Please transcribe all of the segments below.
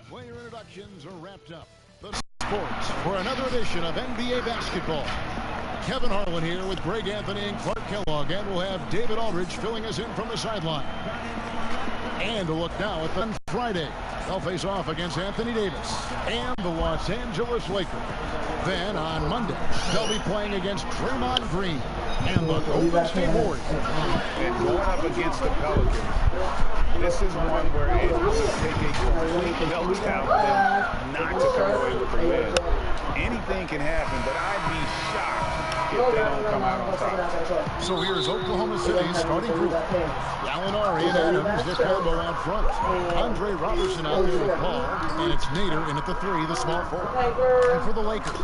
Player introductions are wrapped up. The sports for another edition of NBA basketball. Kevin Harlan here with Greg Anthony and Clark Kellogg, and we'll have David Aldridge filling us in from the sideline. And a look now at the Friday. They'll face off against Anthony Davis and the Los Angeles Lakers. Then on Monday, they'll be playing against Draymond Green and the Golden State Warriors. And going up against the Pelicans, this is one where it will take a complete meltdown for them not to come away with the win. Anything can happen, but I'd be shocked if they don't come out on top. So here's Oklahoma City's starting group. Gallinari and Adams, this combo out front. Andre Robertson out there with Paul, and it's Nader in at the 3, the small forward. And for the Lakers,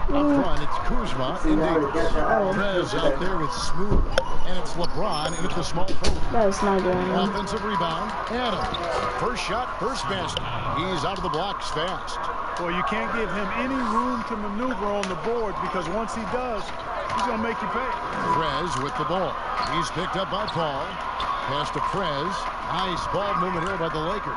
up front, it's Kuzma and Davis. Perez out there with Smooth, and it's LeBron in at the small forward. That's not going on. Offensive rebound, Adams. First shot, first basket. He's out of the blocks fast. Well, you can't give him any room to maneuver on the board, because once he does, he's going to make you pay. Perez with the ball. He's picked up by Paul. Pass to Perez. Nice ball movement here by the Lakers.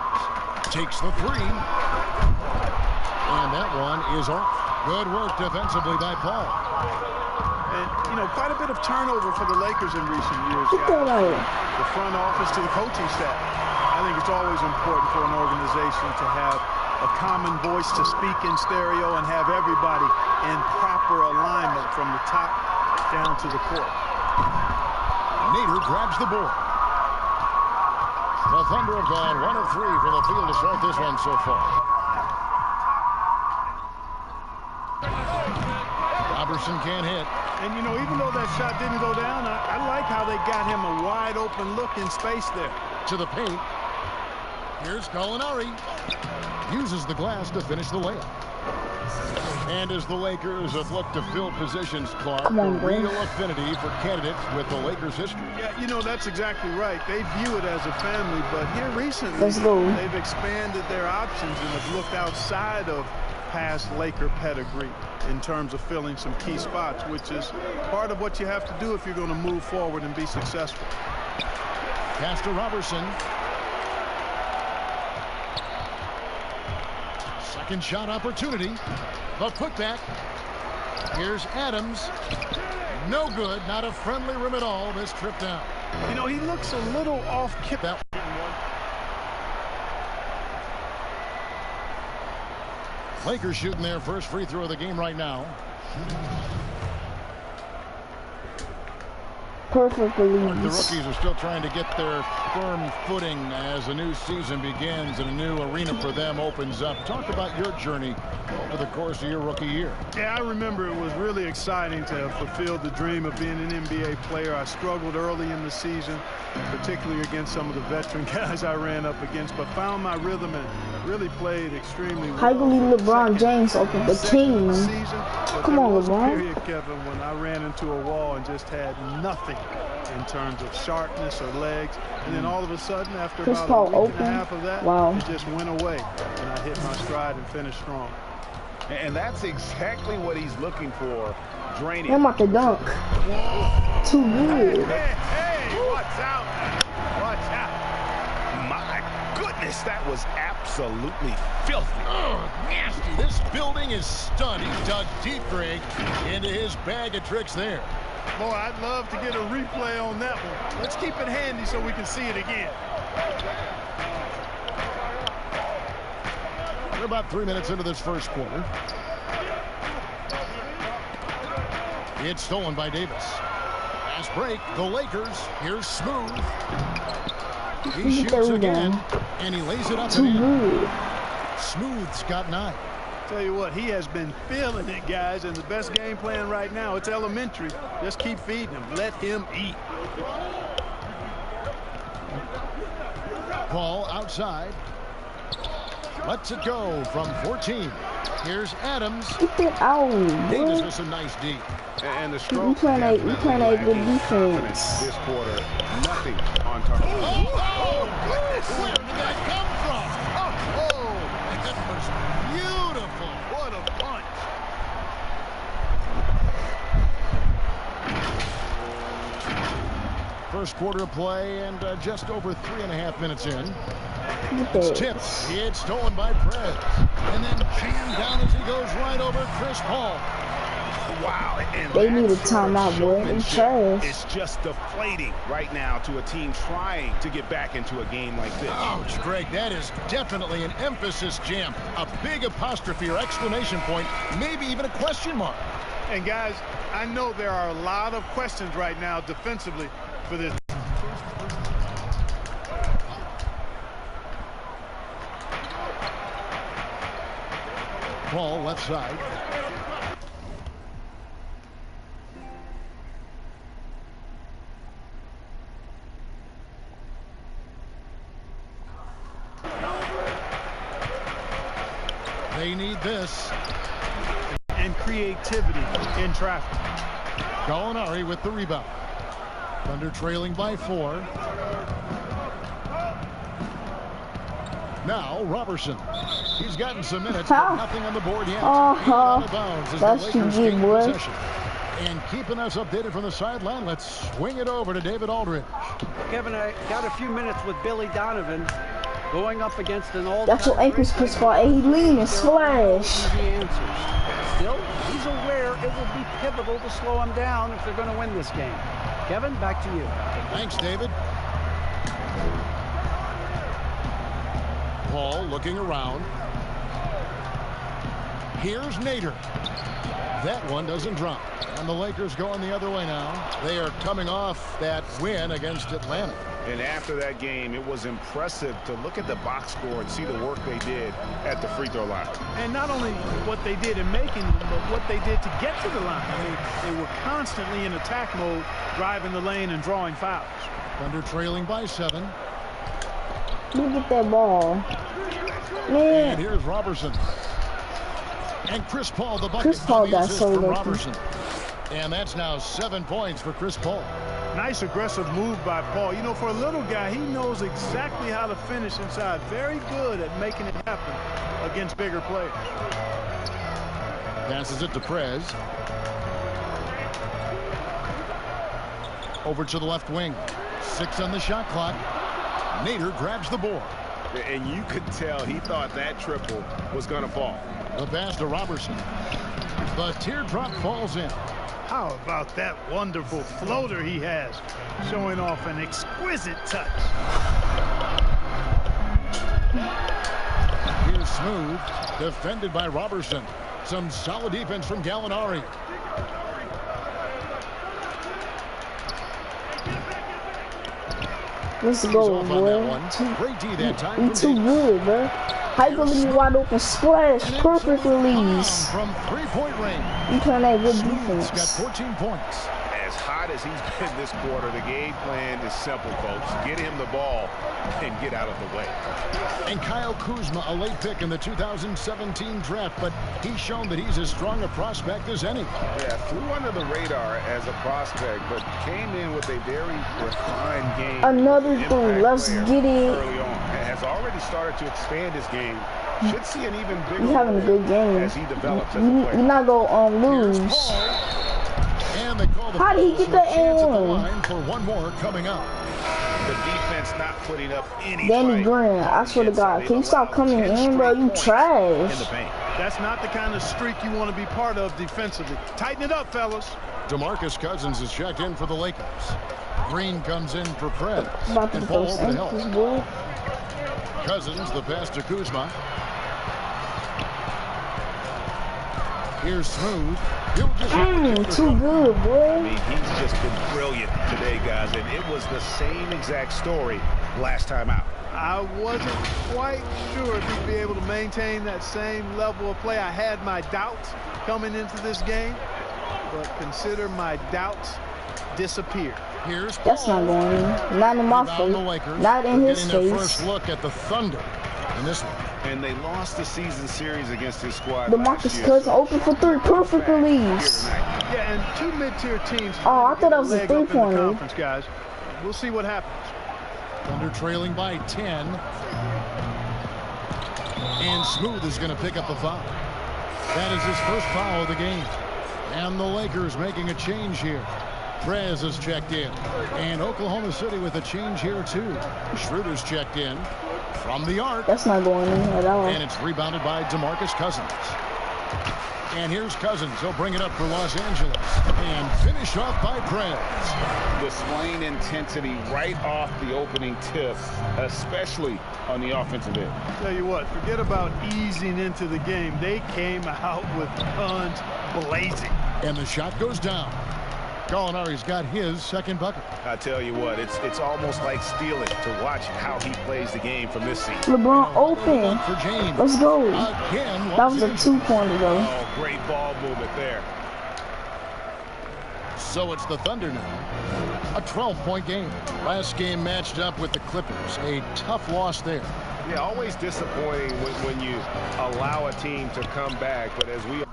Takes the 3. And that one is off. Good work defensively by Paul. And, you know, quite a bit of turnover for the Lakers in recent years. The front office to the coaching staff. I think it's always important for an organization to have a common voice to speak in stereo and have everybody in proper alignment from the top down to the court. Nader grabs the board. The Thunder have gone 1 of 3 from the field to start this one so far. Robertson can't hit. And, you know, even though that shot didn't go down, I like how they got him a wide open look in space there. To the paint. Here's Gallinari. Uses the glass to finish the layup. And as the Lakers have looked to fill positions, Clark, a real affinity for candidates with the Lakers history. Yeah, you know, that's exactly right. They view it as a family, but here recently, they've expanded their options and have looked outside of past Laker pedigree in terms of filling some key spots, which is part of what you have to do if you're going to move forward and be successful. Pass to Robertson. Second shot opportunity. The putback. Here's Adams. No good. Not a friendly rim at all. This trip down. You know, he looks a little off kip. Lakers shooting their first free throw of the game right now. Perfectly. The rookies are still trying to get their firm footing as a new season begins and a new arena for them opens up. Talk about your journey over the course of your rookie year. Yeah, I remember it was really exciting to have fulfilled the dream of being an NBA player. I struggled early in the season, particularly against some of the veteran guys I ran up against, but found my rhythm and really played extremely well. How do you leave LeBron James open the king? Come on, LeBron. Period, Kevin, when I ran into a wall and just had nothing in terms of sharpness or legs, and then all of a sudden, after about a week and a half of that, it just went away, and I hit my stride and finished strong. And that's exactly what he's looking for, draining. I'm about to dunk. Too good. Hey, watch out. Watch out. My goodness, that was absolutely filthy. Oh, nasty. This building is stunned. He dug deep, Greg, into his bag of tricks there. Boy, I'd love to get a replay on that one. Let's keep it handy so we can see it again. We're about 3 minutes into this first quarter. It's stolen by Davis. Fast break, the Lakers. Here's Smooth. He shoots again, and he lays it up and in. Smooth's got 9. Tell you what, he has been feeling it, guys, and the best game plan right now, it's elementary. Just keep feeding him. Let him eat. Paul outside. Lets it go from 14. Here's Adams. Keep it out. Davis with some nice D. And the We playing a good defense. This quarter, nothing on target. Oh, goodness! Where did that come from? Oh, that was beautiful. What a punch. First quarter of play and just over 3.5 minutes in. It's tipped. It's stolen by Prez. And then jammed down as he goes right over Chris Paul. Wow. And They need a timeout, boy. They trash. It's just deflating right now to a team trying to get back into a game like this. Ouch, Greg, that is definitely an emphasis jam. A big apostrophe or exclamation point, maybe even a question mark. And guys, I know there are a lot of questions right now defensively for this. Paul left side. They need this. And creativity in traffic. Gallinari with the rebound. Thunder trailing by 4. Now Robertson. He's gotten some minutes, but nothing on the board yet. Out of bounds as That's the Lakers too gain good, boy. possession. And keeping us updated from the sideline, let's swing it over to David Aldridge. Kevin, I got a few minutes with Billy Donovan going up against an all-time. That's your ankles, Chris Paul. And he lean and splash. Easy answers. Still, he's aware it will be pivotal to slow him down if they're going to win this game. Kevin, back to you. Thanks, David. Paul looking around. Here's Nader. That one doesn't drop. And the Lakers going the other way now. They are coming off that win against Atlanta. And after that game, it was impressive to look at the box score and see the work they did at the free throw line. And not only what they did in making them, but what they did to get to the line. I mean, they were constantly in attack mode, driving the lane and drawing fouls. Thunder trailing by 7. Look at that ball. And Man, here's Robertson. And Chris Paul, the bucket. Chris Paul on the got assist so from lucky. Robertson. And that's now 7 points for Chris Paul. Nice aggressive move by Paul. You know, for a little guy, he knows exactly how to finish inside. Very good at making it happen against bigger players. Passes it to Prez. Over to the left wing. 6 on the shot clock. Nader grabs the board. And you could tell he thought that triple was going to fall. The pass to Robertson. The teardrop falls in. How about that wonderful floater he has, showing off an exquisite touch. Here's Smooth, defended by Robertson. Some solid defense from Gallinari. let's He's go, off on that boy. one. Great D that time. You from too Davis. good, bro. How you gonna leave me wide open? Splash, And perfect inside release. From 3-point range. You playing that good Smooth's got defense. 14 points. As hot as he's been this quarter, the game plan is simple, folks. Get him the ball and get out of the way. And Kyle Kuzma, a late pick in the 2017 draft, but he's shown that he's as strong a prospect as any. Yeah, flew under the radar as a prospect, but came in with a very refined game. Another Impact thing, let's player get it. early on. Has already started to expand his game. Should see an even bigger You having a good game. as he develops as a You're player. not gonna Here's lose. Paul. And they call the How did he fouls, get so that a chance at the in? line for one more coming up. The defense not putting up any Danny fight. Green, I swear to God, can you stop coming in, bro? You In the trash. paint. That's not the kind of streak you want to be part of defensively. Tighten it up, fellas. DeMarcus Cousins is checked in for the Lakers. Green comes in for Prez. About to And get Paul those over to ankles, help. boy. Cousins, the pass to Kuzma. Here's Smooth. He'll just Too good, I boy. mean, he's just been brilliant today, guys, and it was the same exact story last time out. I wasn't quite sure if he'd be able to maintain that same level of play. I had my doubts coming into this game, but consider my doubts disappear. Here's Paul. That's not going in. Not in my Rebound the face. Lakers. Not in They're his getting their face. first look at the Thunder in this one. And they lost the season series against his squad. DeMarcus last year, Cousins so open for 3. Perfect here release. tonight. Yeah, and 2 mid-tier teams. Oh, I trying to thought get that was a leg up in the three-pointer. conference, guys. We'll see what happens. Thunder trailing by 10. And Smooth is going to pick up a foul. That is his first foul of the game. And the Lakers making a change here. Prez is checked in. And Oklahoma City with a change here too. Schroeder's checked in. From the arc. That's not going in at all. And it's rebounded by DeMarcus Cousins. And here's Cousins. He'll bring it up for Los Angeles. And finish off by Prez. Displaying intensity right off the opening tips, especially on the offensive end. Tell you what, forget about easing into the game. They came out with guns blazing. And the shot goes down. Gallinari's got his second bucket. I tell you what, it's almost like stealing to watch how he plays the game from this seat. LeBron open. For James. Let's go. Again, That was a 2-pointer though. Oh, great ball movement there. So it's the Thunder now. A 12-point game. Last game matched up with the Clippers. A tough loss there. Yeah, always disappointing when you allow a team to come back, but as we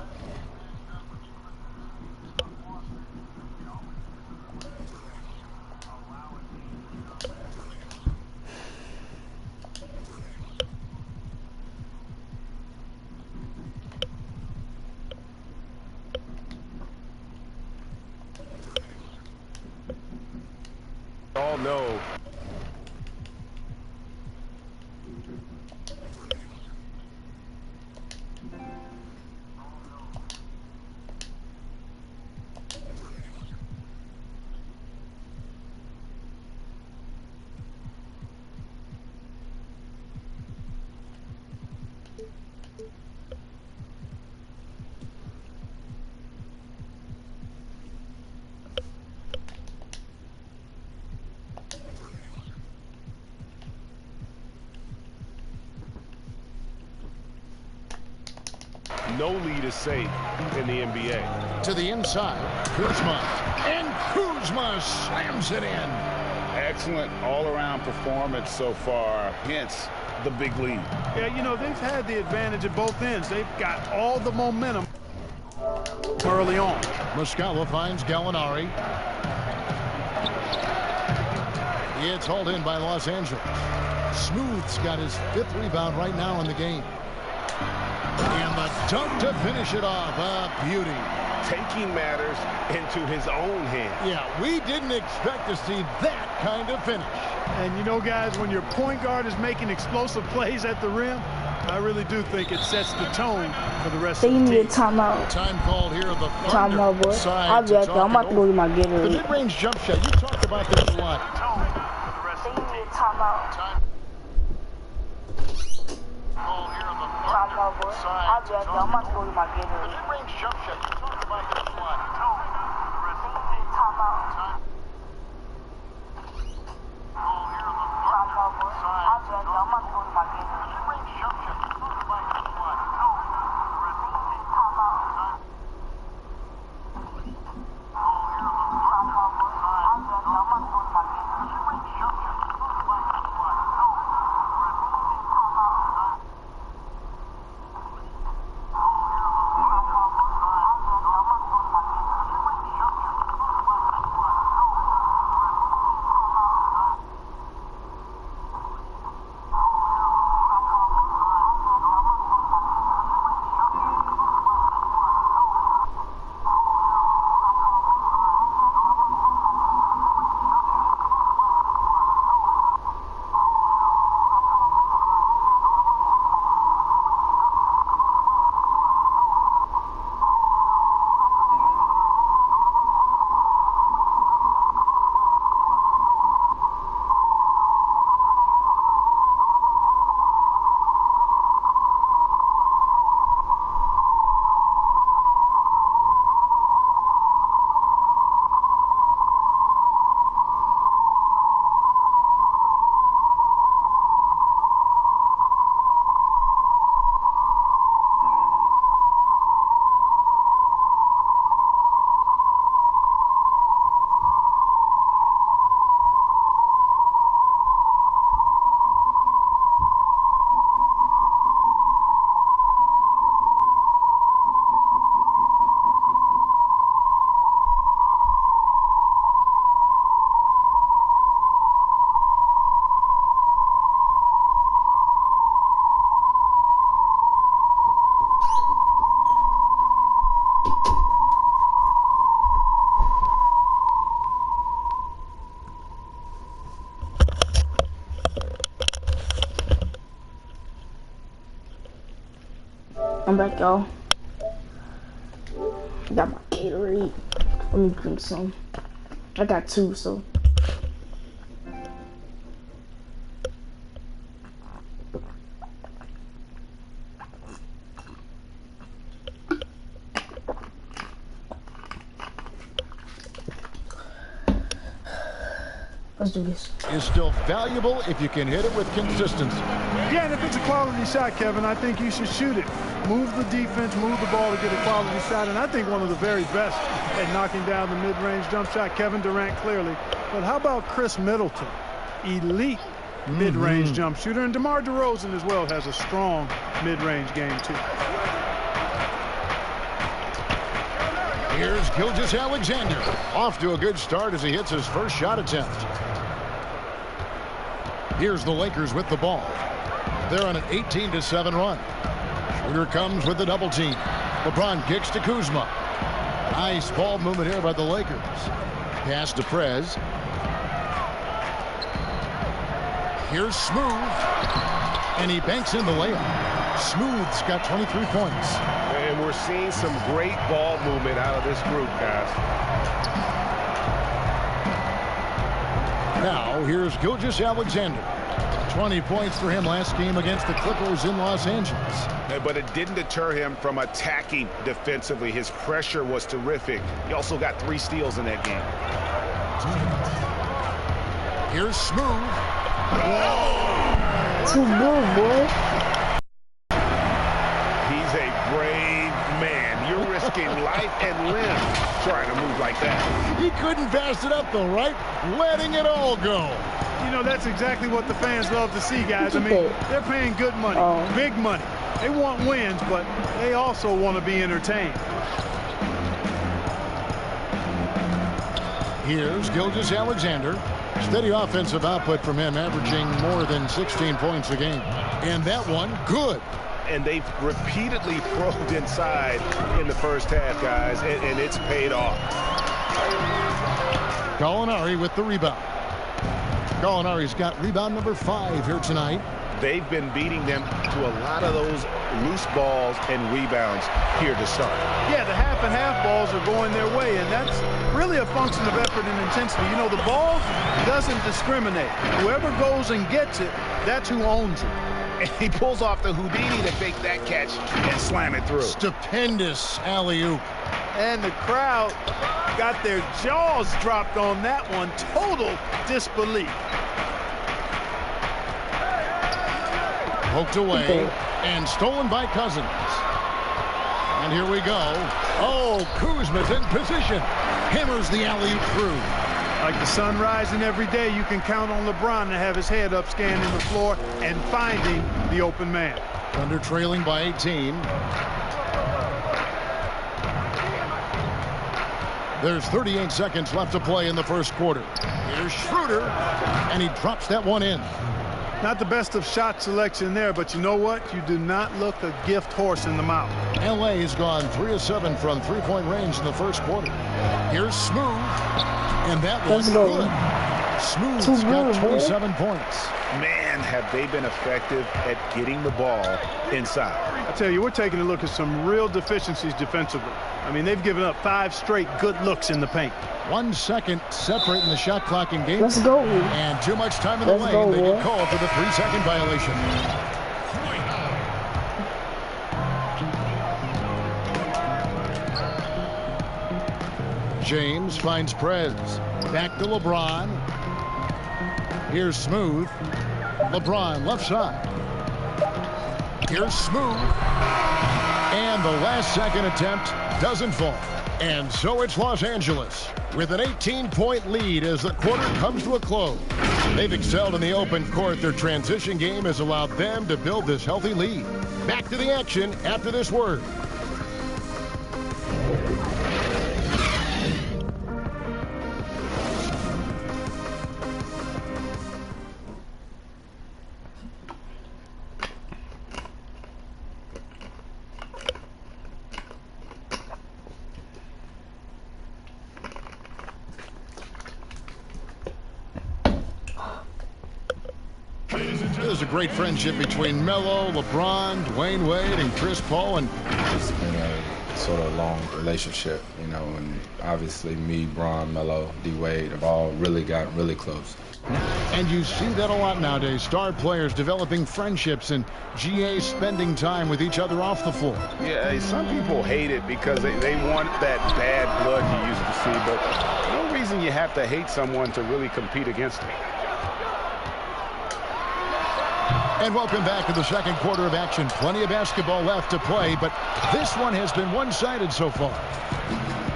all know, no lead is safe in the NBA. To the inside, Kuzma. And Kuzma slams it in. Excellent all-around performance so far, hence the big lead. Yeah, you know, they've had the advantage at both ends. They've got all the momentum early on. Muscala finds Gallinari. It's hauled in by Los Angeles. Smooth's got his 5th rebound right now in the game. And the dunk to finish it off. A beauty. Taking matters into his own hands. Yeah, we didn't expect to see that kind of finish. And you know, guys, when your point guard is making explosive plays at the rim, I really do think it sets the tone for the rest They of the need a team. timeout. Time called here. The Thunder Timeout, boy. side I'll be to back. talk I'm about it to go over. get my The Gatorade. mid-range jump shot. You talked about this a lot. They need a timeout. Timeout, boy. I'll be back. I'm about to go get my Gatorade. Mid-range jump shot. You talked about this a lot. Timeout. Timeout, boy. I'll be back. I'm about to go get my Gatorade. Mid-range jump shot. You talked about this a lot. Timeout. Timeout, boy. I'll be back. I'm about to go get my Gatorade. Mid-range jump shot. You talked about this a lot. Timeout. y'all. Got my Gatorade. Let me drink some. I got 2, so. Let's do this. Is still valuable if you can hit it with consistency. Yeah, and if it's a quality shot, Kevin, I think you should shoot it. Move the defense, move the ball to get a quality shot, and I think one of the very best at knocking down the mid-range jump shot, Kevin Durant clearly. But how about Chris Middleton? Elite mid-range jump shooter, and DeMar DeRozan as well has a strong mid-range game too. Here's Gilgeous-Alexander. Off to a good start as he hits his first shot attempt. Here's the Lakers with the ball. They're on an 18-7 run. Shooter comes with the double team. LeBron kicks to Kuzma. Nice ball movement here by the Lakers. Pass to Prez. Here's Smooth. And he banks in the layup. Smooth's got 23 points. And we're seeing some great ball movement out of this group, guys. Now, here's Gilgeous-Alexander. 20 points for him last game against the Clippers in Los Angeles. But it didn't deter him from attacking defensively. His pressure was terrific. He also got 3 steals in that game. Here's Smooth. Too good, boy. He's a brave man. You're risking life and limb trying to move like that. He couldn't pass it up, though, right? Letting it all go. You know, that's exactly what the fans love to see, guys. I mean, they're paying good money, big money. They want wins, but they also want to be entertained. Here's Gilgeous-Alexander. Steady offensive output from him, averaging more than 16 points a game. And that one, good. And they've repeatedly probed inside in the first half, guys, and it's paid off. Gallinari with the rebound. Gallinari's got rebound number 5 here tonight. They've been beating them to a lot of those loose balls and rebounds here to start. Yeah, the half and half balls are going their way, and that's really a function of effort and intensity. You know, the ball doesn't discriminate. Whoever goes and gets it, that's who owns it. And he pulls off the Houdini to fake that catch and slam it through. Stupendous alley-oop. And the crowd got their jaws dropped on that one. Total disbelief. Poked away and stolen by Cousins. And here we go. Oh, Kuzma's in position. Hammers the alley-oop through. Like the sun rising every day, you can count on LeBron to have his head up scanning the floor and finding the open man. Thunder trailing by 18. There's 38 seconds left to play in the first quarter. Here's Schroeder, and he drops that one in. Not the best of shot selection there, but you know what? You do not look a gift horse in the mouth. L.A. has gone 3 of 7 from three-point range in the first quarter. Here's Smooth, and that was good. Smooth's got 27 points. Man, have they been effective at getting the ball inside. I tell you, we're taking a look at some real deficiencies defensively. I mean, they've given up 5 straight good looks in the paint. 1 second separating the shot clock in game. Let's go. And too much time in the lane. They get called for the 3-second violation. James finds Prez. Back to LeBron. Here's Smooth. LeBron left side. Here's Smooth. And the last second attempt doesn't fall. And so it's Los Angeles with an 18-point lead as the quarter comes to a close. They've excelled in the open court. Their transition game has allowed them to build this healthy lead. Back to the action after this word. great friendship between Melo, LeBron, Dwayne Wade, and Chris Paul. And it's been a sort of long relationship, you know, and obviously me, Bron, Melo, D-Wade have all really gotten really close. And you see that a lot nowadays. Star players developing friendships and GA spending time with each other off the floor. Yeah, some people hate it because they want that bad blood you used to see, but no reason you have to hate someone to really compete against them. And welcome back to the second quarter of action. Plenty of basketball left to play, but this one has been one-sided so far.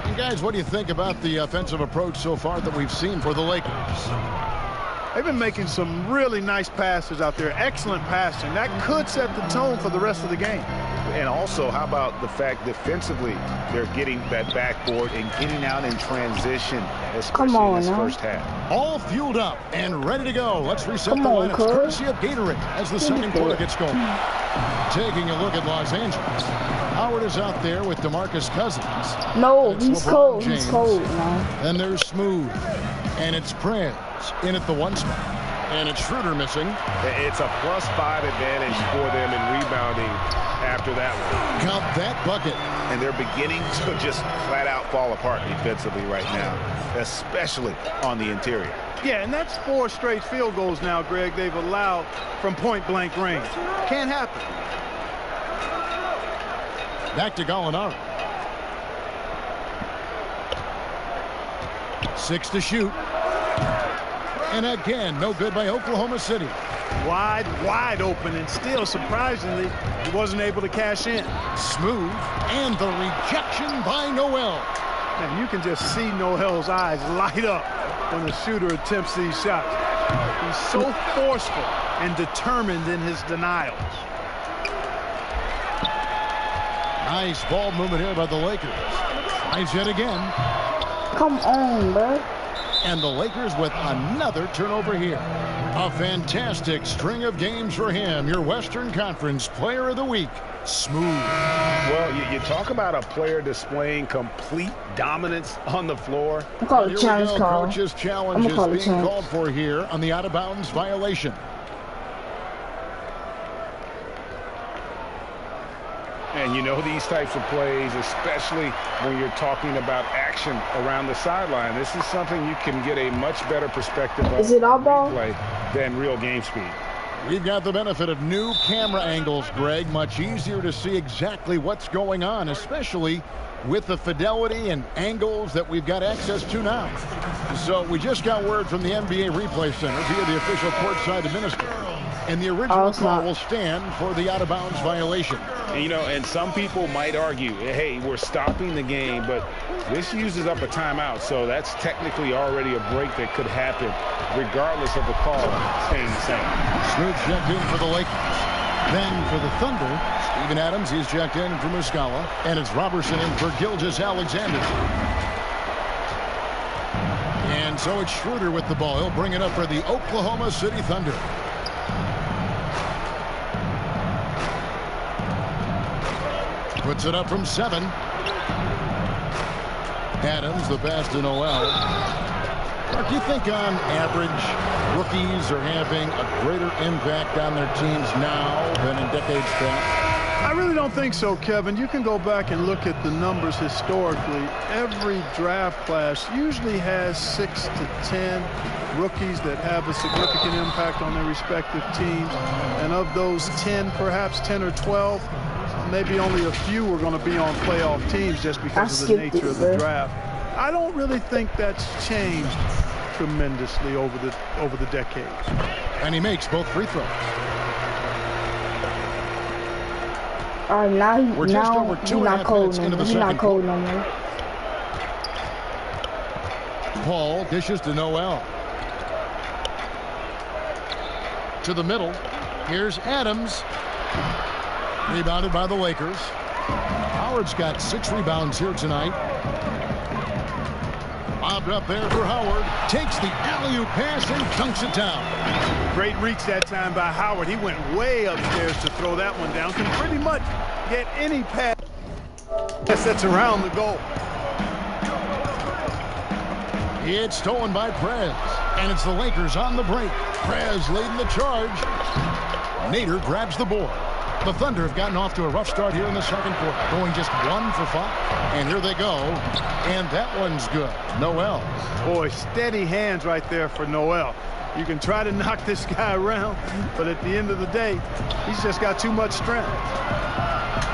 And guys, what do you think about the offensive approach so far that we've seen for the Lakers? They've been making some really nice passes out there. Excellent passing. That could set the tone for the rest of the game. And also, how about the fact defensively they're getting that backboard and getting out in transition, especially in this first half. All fueled up and ready to go. Let's reset the lineups courtesy of Gatorade as the second quarter gets going. Taking a look at Los Angeles. Howard is out there with DeMarcus Cousins. No, he's LeBron cold. James. He's cold now. Then there's Smooth. And it's Prez in at the one spot. And it's Schroeder missing. It's a +5 advantage for them in rebounding after that one. Count that bucket. And they're beginning to just flat out fall apart defensively right now, especially on the interior. Yeah, and that's 4 straight field goals now, Greg, they've allowed from point-blank range. Can't happen. Back to Gallinari. 6 to shoot. And again, no good by Oklahoma City. Wide open, and still, surprisingly, he wasn't able to cash in. Smooth, and the rejection by Noel. And you can just see Noel's eyes light up when the shooter attempts these shots. He's so forceful and determined in his denials. Nice ball movement here by the Lakers. Tries yet again. Come on, bro. And the Lakers with another turnover here. A fantastic string of games for him. Your Western Conference Player of the Week, Smooth. Well, you talk about a player displaying complete dominance on the floor. I call it a challenge call. Coach's challenge is being called for here on the out-of-bounds violation. And you know these types of plays, especially when you're talking about action around the sideline, this is something you can get a much better perspective of play than real game speed. We've got the benefit of new camera angles, Greg. Much easier to see exactly what's going on, especially with the fidelity and angles that we've got access to now. So we just got word from the NBA Replay Center via the official courtside administrator. And the original call will stand for the out-of-bounds violation. And, you know, and some people might argue, hey, we're stopping the game, but this uses up a timeout, so that's technically already a break that could happen regardless of the call staying the same. Smooth checked in for the Lakers. Then for the Thunder, Steven Adams, he's checked in for Muscala, and it's Robertson in for Gilgeous-Alexander. And so it's Schroeder with the ball. He'll bring it up for the Oklahoma City Thunder. Puts it up from 7. Adams, the pass to Noel. Mark, do you think on average rookies are having a greater impact on their teams now than in decades past? I really don't think so, Kevin. You can go back and look at the numbers historically. Every draft class usually has 6 to 10 rookies that have a significant impact on their respective teams. And of those 10, perhaps 10 or 12, maybe only a few are going to be on playoff teams just because of the nature of the draft. I don't really think that's changed tremendously over the decades. And he makes both free throws. All right, now he's not cold no more. He's not cold no more. Paul dishes to Noel. To the middle. Here's Adams. Rebounded by the Lakers. Howard's got 6 rebounds here tonight. Bobbed up there for Howard. Takes the alley-oop pass and dunks it down. Great reach that time by Howard. He went way upstairs to throw that one down. Can pretty much get any pass that's around the goal. It's stolen by Prez. And it's the Lakers on the break. Prez leading the charge. Nader grabs the board. The Thunder have gotten off to a rough start here in the second quarter, going just 1 for 5. And here they go, and that one's good. Noel. Boy, steady hands right there for Noel. You can try to knock this guy around, but at the end of the day, he's just got too much strength.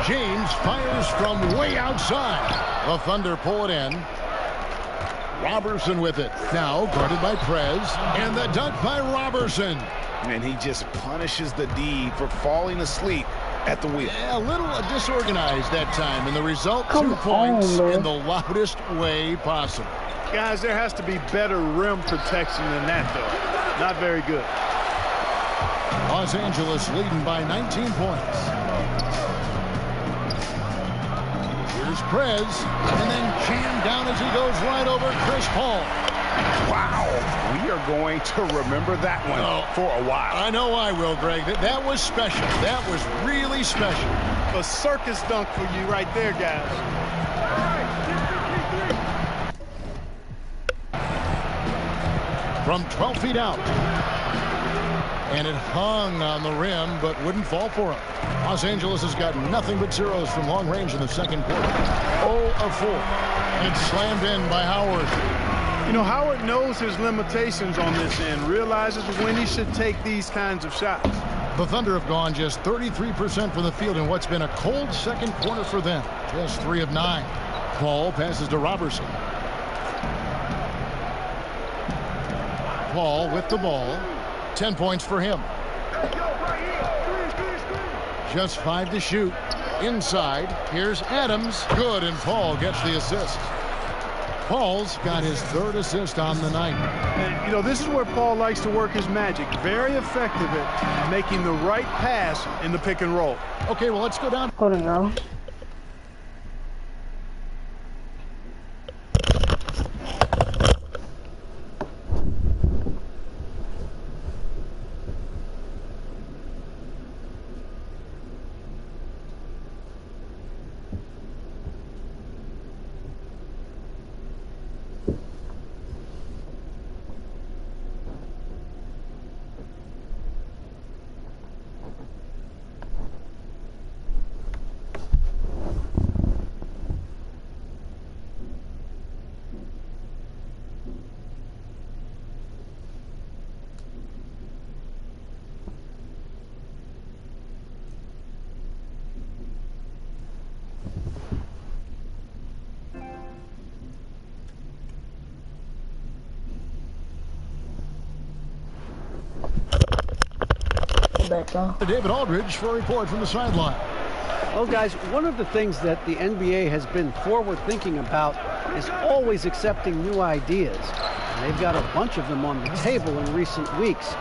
James fires from way outside. The Thunder pull it in. Robertson with it. Now guarded by Prez. And the dunk by Robertson. And he just punishes the D for falling asleep at the wheel. Yeah, a little disorganized that time. And the result, 2 points in the loudest way possible. Guys, there has to be better rim protection than that, though. Not very good. Los Angeles leading by 19 points. Here's Prez, and then jammed down as he goes right over Chris Paul. Wow, we are going to remember that one for a while. I know I will, Greg. That was special. That was really special. A circus dunk for you right there, guys. From 12 feet out. And it hung on the rim, but wouldn't fall for him. Los Angeles has got nothing but zeros from long range in the second quarter. 0 of 4. And slammed in by Howard. You know, Howard knows his limitations on this end, realizes when he should take these kinds of shots. The Thunder have gone just 33% from the field in what's been a cold second quarter for them. Just 3 of 9. Paul passes to Robertson. Paul with the ball. 10 points for him. Just 5 to shoot. Inside, here's Adams. Good, and Paul gets the assist. Paul's got his 3rd assist on the night. And, you know, this is where Paul likes to work his magic. Very effective at making the right pass in the pick and roll. Okay, well, let's go down. Hold on, girl. David Aldridge for a report from the sideline. Well, guys, one of the things that the NBA has been forward thinking about is always accepting new ideas. And they've got a bunch of them on the table in recent weeks.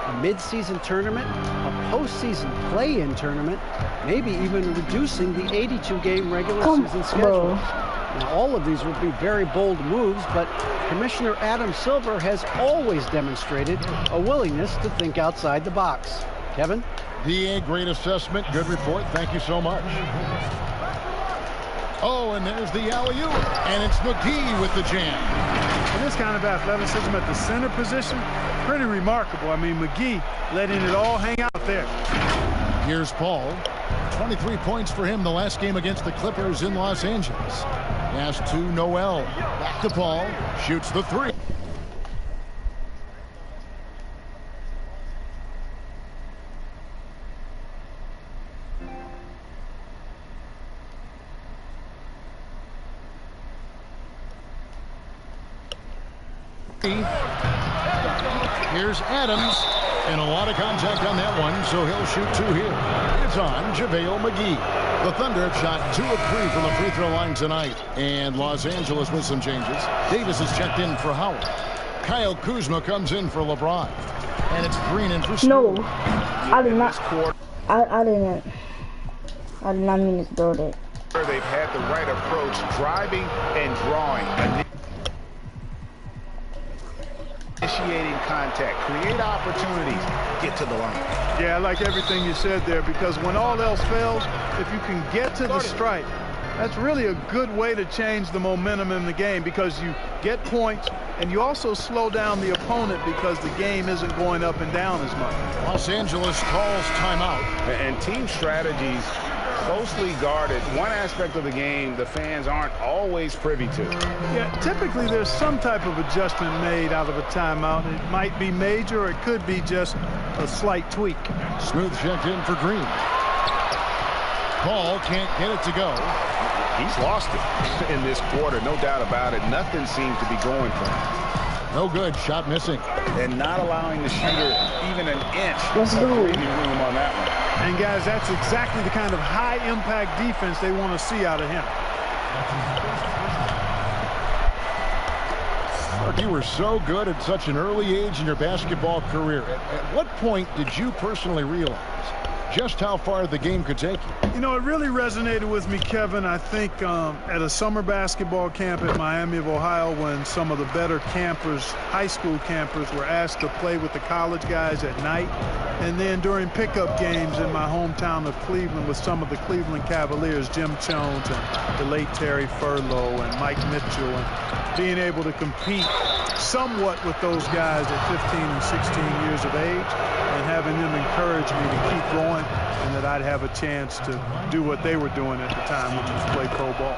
A mid-season tournament, a postseason play-in tournament, maybe even reducing the 82-game regular season schedule. Now, all of these would be very bold moves, but Commissioner Adam Silver has always demonstrated a willingness to think outside the box. Kevin? DA, great assessment. Good report. Thank you so much. Oh, and there's the alley-oop. And it's McGee with the jam. And this kind of athleticism at the center position, pretty remarkable. I mean, McGee letting it all hang out there. Here's Paul. 23 points for him the last game against the Clippers in Los Angeles. Pass to Noel. Back to Paul. Shoots the 3. Here's Adams, and a lot of contact on that one, so he'll shoot 2 here. It's on JaVale McGee. The Thunder have shot 2 of 3 from the free throw line tonight, and Los Angeles with some changes. Davis is checked in for Howard. Kyle Kuzma comes in for LeBron, and it's Green in for Stewart. No, I did not. I did not mean to throw that. They've had the right approach, driving and drawing. Initiating contact, create opportunities, get to the line. Yeah, I like everything you said there, because when all else fails, if you can get to the stripe That's really a good way to change the momentum in the game, because you get points and you also slow down the opponent because the game isn't going up and down as much. Los Angeles calls timeout. And team strategies closely guarded. One aspect of the game the fans aren't always privy to. Yeah, typically there's some type of adjustment made out of a timeout. It might be major, or it could be just a slight tweak. Smooth checked in for Green. Paul can't get it to go. He's lost it in this quarter, no doubt about it. Nothing seems to be going for him. No good. Shot missing. And not allowing the shooter even an inch Let's of go. breathing room on that one. And guys, that's exactly the kind of high-impact defense they want to see out of him. Mark, you were so good at such an early age in your basketball career. At what point did you personally realize just how far the game could take you? You know, it really resonated with me, Kevin, I think at a summer basketball camp at Miami of Ohio, when some of the better campers, high school campers, were asked to play with the college guys at night. And then during pickup games in my hometown of Cleveland with some of the Cleveland Cavaliers, Jim Jones and the late Terry Furlow and Mike Mitchell, and being able to compete somewhat with those guys at 15 and 16 years of age, and having them encourage me to keep going, and that I'd have a chance to do what they were doing at the time, which was play pro ball.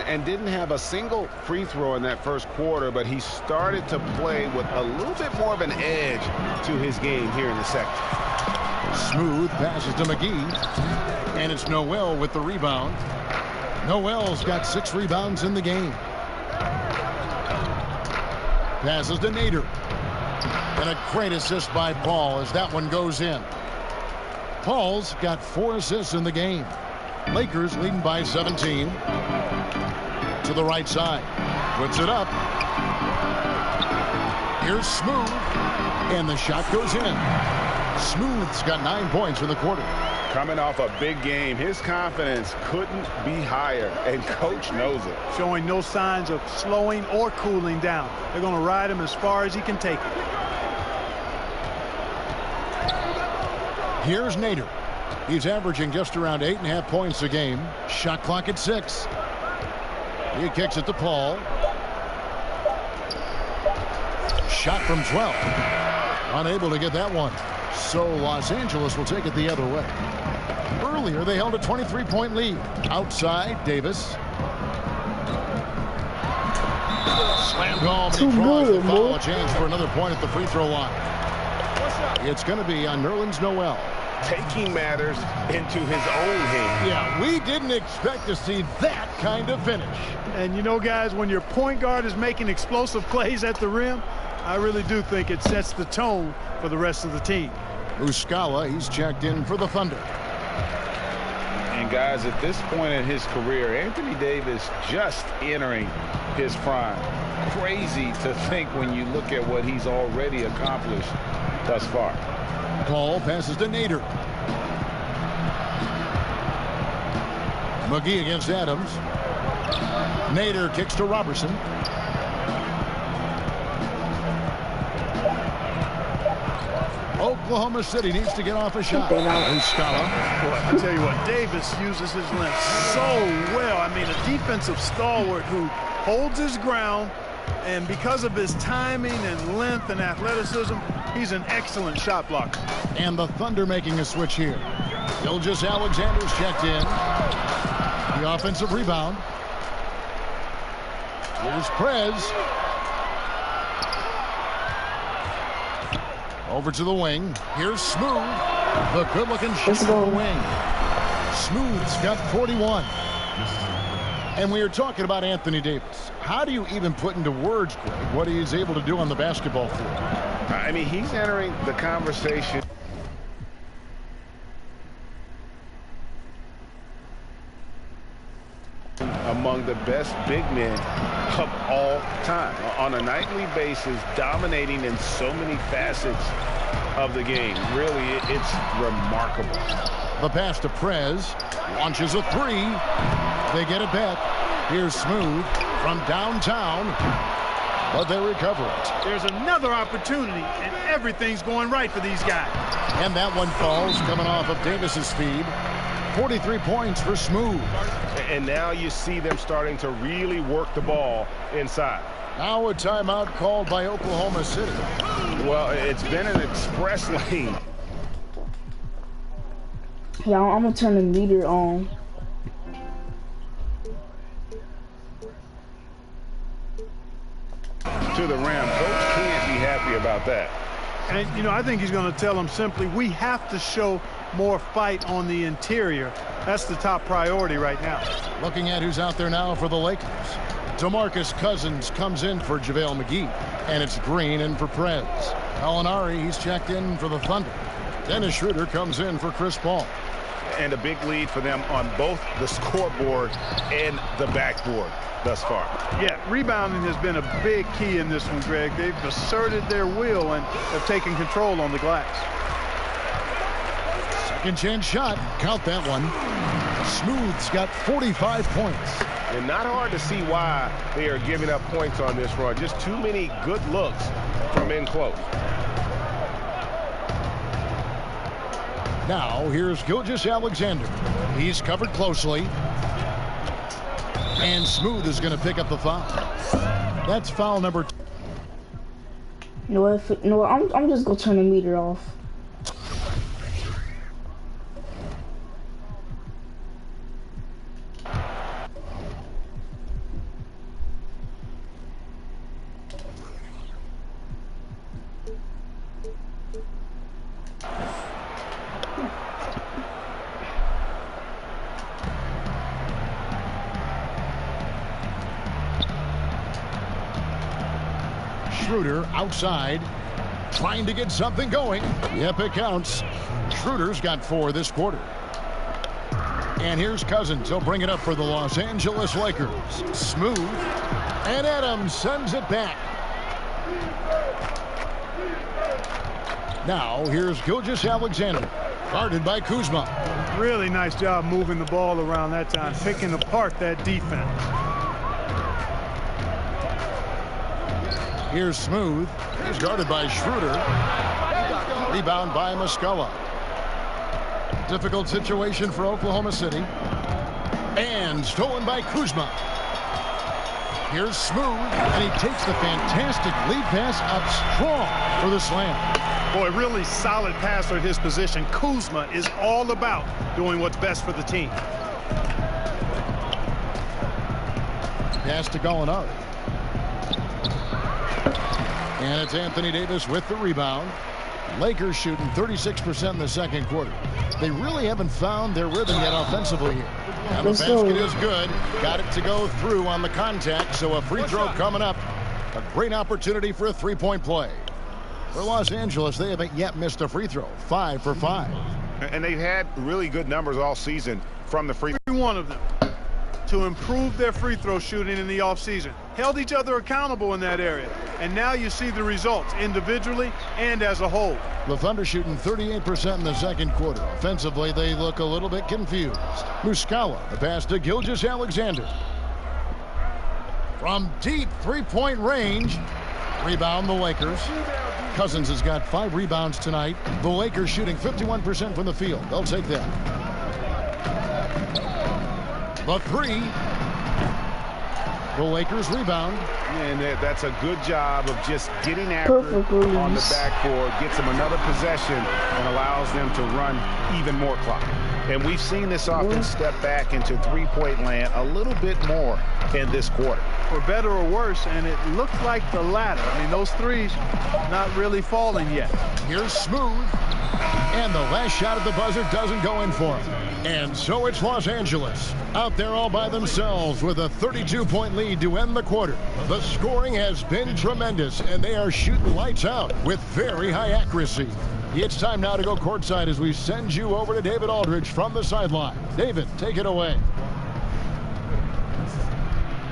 And didn't have a single free throw in that first quarter, but he started to play with a little bit more of an edge to his game here in the second. Smooth passes to McGee, and it's Noel with the rebound. Noel's got 6 rebounds in the game. Passes to Nader. And a great assist by Paul as that one goes in. Paul's got 4 assists in the game. Lakers leading by 17. To the right side. Puts it up. Here's Smooth. And the shot goes in. Smooth's got 9 points in the quarter. Coming off a big game, his confidence couldn't be higher, and coach knows it. Showing no signs of slowing or cooling down. They're going to ride him as far as he can take it. Here's Nader. He's averaging just around 8.5 points a game. Shot clock at 6. He kicks it to Paul. Shot from 12. Unable to get that one. So Los Angeles will take it the other way. Earlier, they held a 23-point lead. Outside, Davis. Slam home, and he draws the foul. A change for another point at the free throw line. It's going to be on Nerlens Noel. Taking matters into his own hands. Yeah, we didn't expect to see that kind of finish. And you know, guys, when your point guard is making explosive plays at the rim, I really do think it sets the tone for the rest of the team. Muscala, he's checked in for the Thunder. And guys, at this point in his career, Anthony Davis just entering his prime. Crazy to think when you look at what he's already accomplished thus far. Paul passes to Nader. McGee against Adams. Nader kicks to Robertson. Oklahoma City needs to get off a shot. Muscala. Boy, I tell you what, Davis uses his length so well. I mean, a defensive stalwart who holds his ground, and because of his timing and length and athleticism, he's an excellent shot blocker. And the Thunder making a switch here. Gilgeous-Alexander's checked in. The offensive rebound. Here's Prez. Over to the wing. Here's Smooth. The good-looking shot from the wing. Smooth's got 41. And we are talking about Anthony Davis. How do you even put into words, Greg, what he is able to do on the basketball floor? I mean, he's entering the conversation among the best big men of all time. On a nightly basis, dominating in so many facets of the game. Really, it's remarkable. The pass to Prez. Launches a 3. They get it back. Here's Smooth from downtown. But they recover it. There's another opportunity, and everything's going right for these guys. And that one falls, coming off of Davis's speed. 43 points for Smooth. And now you see them starting to really work the ball inside. Now a timeout called by Oklahoma City. Well, it's been an express lane. Yeah, I'm gonna turn the meter on. To the rim. Coach can't be happy about that. And, you know, I think he's going to tell them simply, we have to show more fight on the interior. That's the top priority right now. Looking at who's out there now for the Lakers. DeMarcus Cousins comes in for JaVale McGee. And it's Green in for Prez. Gallinari, he's checked in for the Thunder. Dennis Schroeder comes in for Chris Paul. And a big lead for them on both the scoreboard and the backboard thus far. Yeah, rebounding has been a big key in this one, Greg. They've asserted their will and have taken control on the glass. Second chance shot. Count that one. Smooth's got 45 points. And not hard to see why they are giving up points on this run. Just too many good looks from in close. Now, here's Gilgeous-Alexander. He's covered closely. And Smooth is going to pick up the foul. That's foul number 2. No, I'm just going to turn the meter off. Schroeder outside, trying to get something going. Yep, it counts. Schroeder's got 4 this quarter. And here's Cousins. He'll bring it up for the Los Angeles Lakers. Smooth. And Adams sends it back. Now, here's Gilgeous-Alexander. Guarded by Kuzma. Really nice job moving the ball around that time, picking apart that defense. Here's Smooth. He's guarded by Schroeder. Rebound by Muscala. Difficult situation for Oklahoma City. And stolen by Kuzma. Here's Smooth. And he takes the fantastic lead pass up strong for the slam. Boy, really solid passer at his position. Kuzma is all about doing what's best for the team. Pass to Gallinari. And it's Anthony Davis with the rebound. Lakers shooting 36% in the second quarter. They really haven't found their rhythm yet offensively here. And the basket is good. Got it to go through on the contact, so a free throw coming up. A great opportunity for a three-point play. For Los Angeles, they haven't yet missed a free throw. 5 for 5. And they've had really good numbers all season from the free throw. Every one of them to improve their free throw shooting in the offseason. Held each other accountable in that area. And now you see the results individually and as a whole. The Thunder shooting 38% in the second quarter. Offensively, they look a little bit confused. Muscala, the pass to Gilgeous-Alexander. From deep three-point range. Rebound the Lakers. Cousins has got 5 rebounds tonight. The Lakers shooting 51% from the field. They'll take that. The 3. The Lakers rebound. And that's a good job of just getting after on the backboard, gets them another possession, and allows them to run even more clock. And we've seen this offense step back into three-point land a little bit more in this quarter. For better or worse, and it looked like the latter. I mean, those threes not really falling yet. Here's Smooth. And the last shot at the buzzer doesn't go in for him. And so it's Los Angeles out there all by themselves with a 32-point lead to end the quarter. The scoring has been tremendous, and they are shooting lights out with very high accuracy. It's time now to go courtside as we send you over to David Aldridge from the sideline. David, take it away.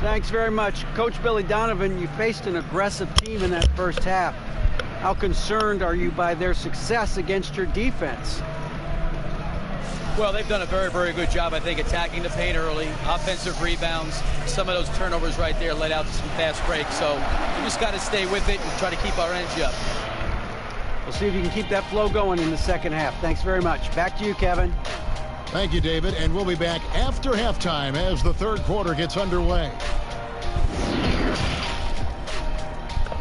Thanks very much. Coach Billy Donovan, you faced an aggressive team in that first half. How concerned are you by their success against your defense? Well, they've done a very, very good job, I think, attacking the paint early, offensive rebounds. Some of those turnovers right there led out to some fast breaks. So we just got to stay with it and try to keep our energy up. We'll see if you can keep that flow going in the second half. Thanks very much. Back to you, Kevin. Thank you, David, and we'll be back after halftime as the third quarter gets underway.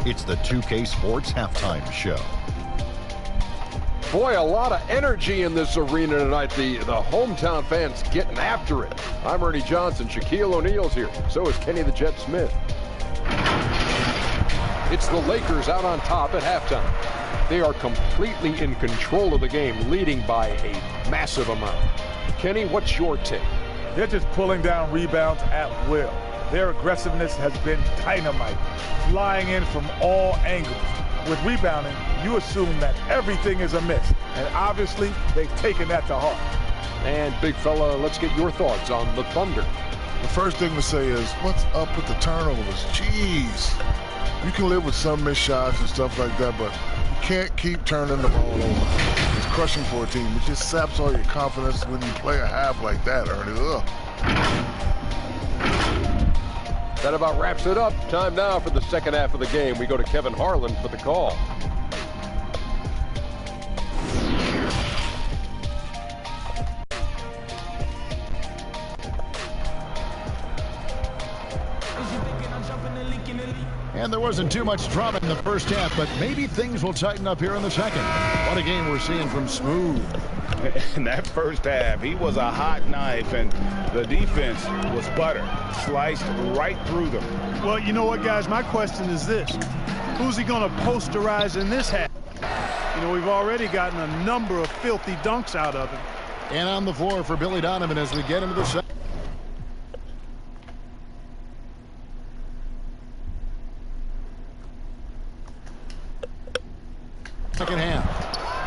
It's the 2K Sports Halftime Show. Boy, a lot of energy in this arena tonight. The hometown fans getting after it. I'm Ernie Johnson. Shaquille O'Neal's here. So is Kenny the Jet Smith. It's the Lakers out on top at halftime. They are completely in control of the game, leading by a massive amount. Kenny, what's your take? They're just pulling down rebounds at will. Their aggressiveness has been dynamite, flying in from all angles. With rebounding, you assume that everything is amiss, and obviously they've taken that to heart. And big fella, let's get your thoughts on the Thunder. The first thing to say is, what's up with the turnovers? Jeez. You can live with some missed shots and stuff like that, but you can't keep turning the ball over. It's crushing for a team. It just saps all your confidence when you play a half like that, Ernie. Ugh. That about wraps it up. Time now for the second half of the game. We go to Kevin Harlan for the call. And there wasn't too much drama in the first half, but maybe things will tighten up here in the second. What a game we're seeing from Smooth. In that first half, he was a hot knife, and the defense was butter, sliced right through them. Well, you know what, guys? My question is this. Who's he going to posterize in this half? You know, we've already gotten a number of filthy dunks out of him. And on the floor for Billy Donovan as we get into the second. Second half.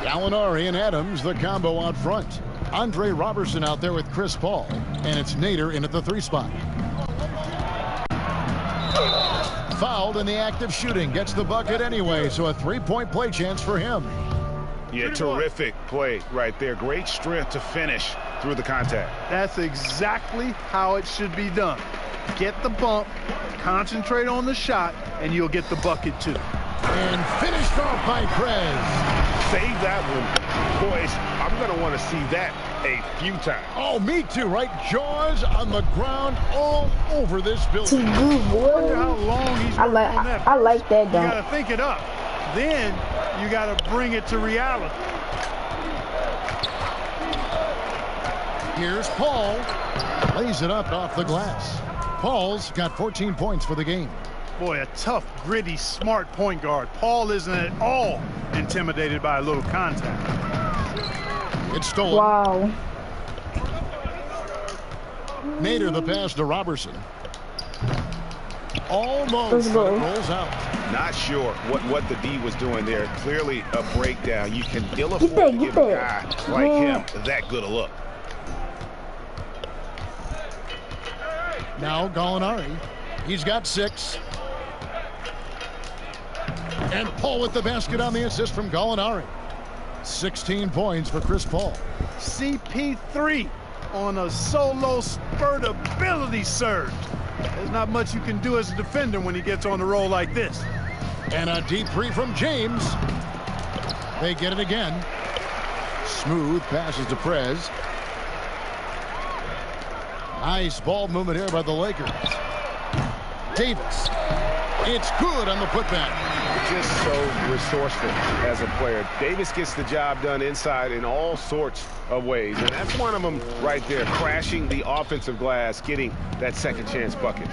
Gallinari and Adams, the combo out front. Andre Robertson out there with Chris Paul. And it's Nader in at the 3 spot. Fouled in the act of shooting. Gets the bucket anyway, so a 3-point play chance for him. Yeah, terrific play right there. Great strength to finish through the contact. That's exactly how it should be done. Get the bump, concentrate on the shot, and you'll get the bucket too. And finished off by Prez. Save that one. Boys, I'm going to want to see that a few times. Oh, me too, right? Jaws on the ground all over this building. Wonder how long he's I like that You dunk. got to think it up. Then you got to bring it to reality. Here's Paul. Lays it up off the glass. Paul's got 14 points for the game. Boy, a tough, gritty, smart point guard. Paul isn't at all intimidated by a little contact. It's stolen. Wow. Nader the pass to Robertson. Almost, but it rolls out. Not sure what the D was doing there. Clearly a breakdown. You can ill afford to give a guy like him that good a look. Now Gallinari. He's got 6. And Paul with the basket on the assist from Gallinari. 16 points for Chris Paul. CP3 on a solo spurt ability surge. There's not much you can do as a defender when he gets on the roll like this. And a deep 3 from James. They get it again. Smooth passes to Prez. Nice ball movement here by the Lakers. Davis. It's good on the putback. Just so resourceful as a player. Davis gets the job done inside in all sorts of ways, and that's one of them right there, crashing the offensive glass, getting that second chance bucket.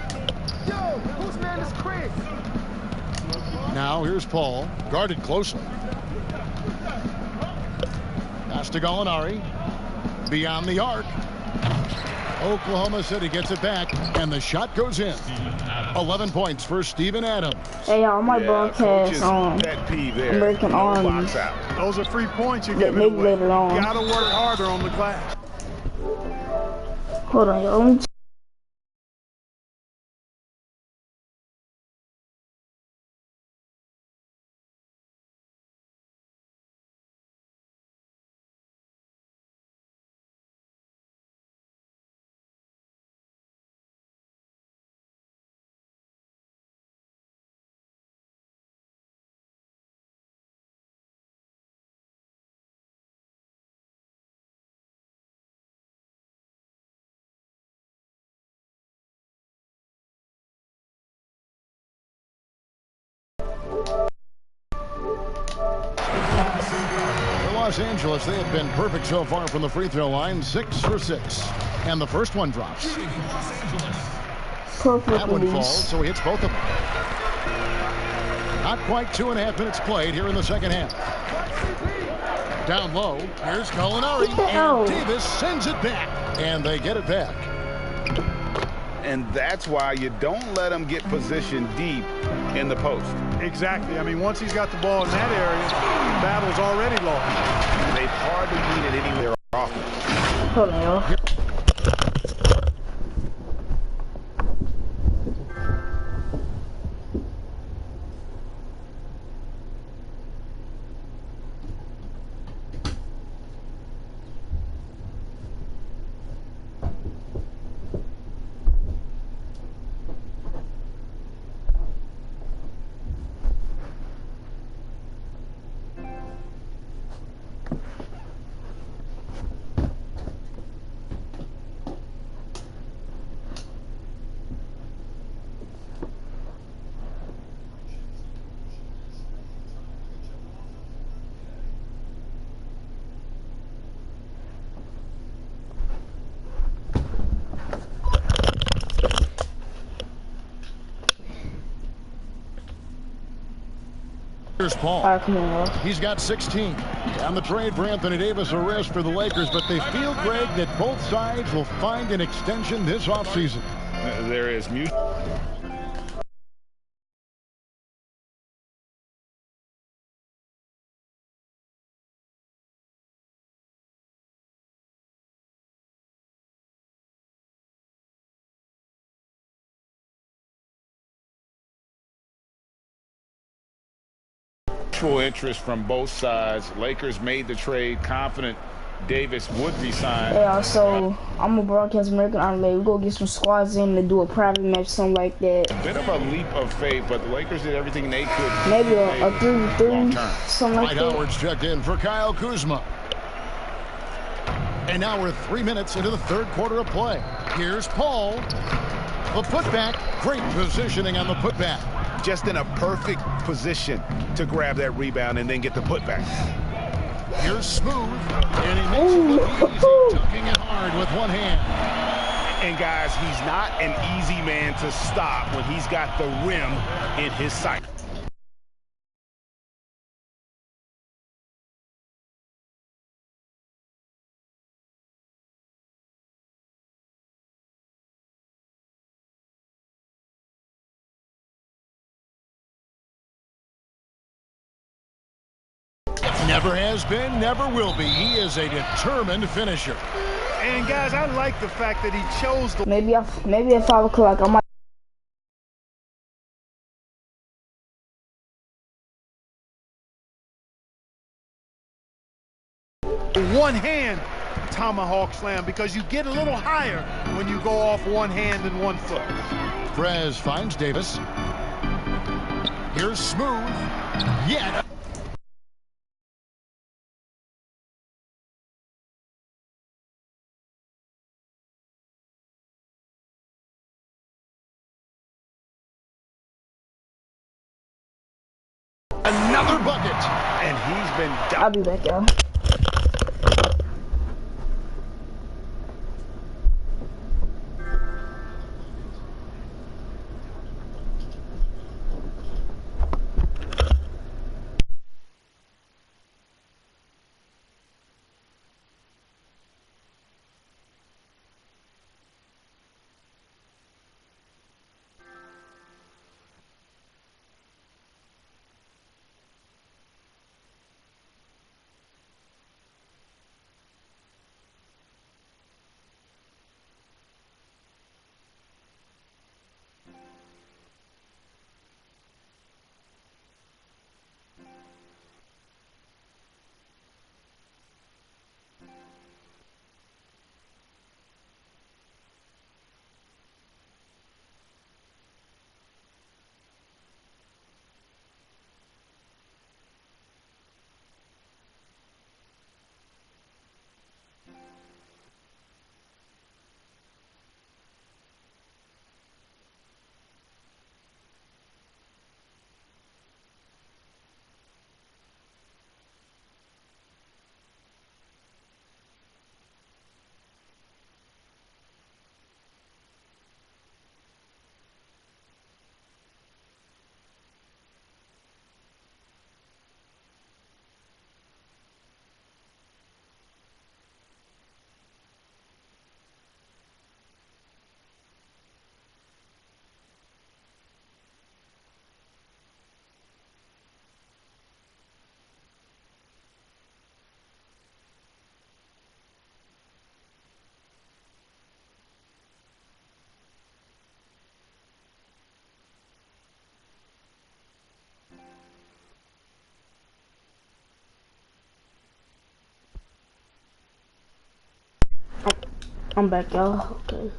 Yo, whose man is Craig? Now here's Paul, guarded closely. Pass to Gallinari. Beyond the arc. Oklahoma City gets it back, and the shot goes in. 11 points for Steven Adams. Hey, y'all, my broadcast that peeve there. American Arms. Those are 3 points you're Get giving maybe away. later on. You gotta work harder on the glass. Hold on, y'all. Los Angeles, they have been perfect so far from the free throw line, 6 for 6. And the first one drops. Perfect That one release. falls, so he hits both of them. Not quite 2.5 minutes played here in the second half. Down low, here's Gallinari, and Davis sends it back, and they get it back. And that's why you don't let him get positioned deep in the post. Exactly. I mean, once he's got the ball in that area, the battle's already lost. They've hardly needed any of their offense. Hold on, y'all. Here's Paul. All right, come on, y'all. He's got 16. And the trade for Anthony Davis, a rest for the Lakers, but they feel, Greg, that both sides will find an extension this offseason. There is mutual. Interest from both sides. Lakers made the trade confident Davis would resign. Yeah, so I'm a broadcast American Army. We go get some squads in to do a private match, something like that. A bit of a leap of faith, but the Lakers did everything they could. Maybe a 3-3, something like Dwight that. Howard's checked in for Kyle Kuzma. And now we're 3 minutes into the third quarter of play. Here's Paul. The putback. Great positioning on the putback. Just in a perfect position to grab that rebound and then get the putback. Here's Smooth, and he makes it look easy, tucking it hard with one hand. And guys, he's not an easy man to stop when he's got the rim in his sight. Never has been, never will be. He is a determined finisher. And guys, I like the fact that he chose the. Maybe at 5 o'clock I might. One hand tomahawk slam, because you get a little higher when you go off one hand and 1 foot. Prez finds Davis. Here's Smooth. Yet. Another bucket. And he's been down. I'll be back, y'all. I'm back, y'all. Okay.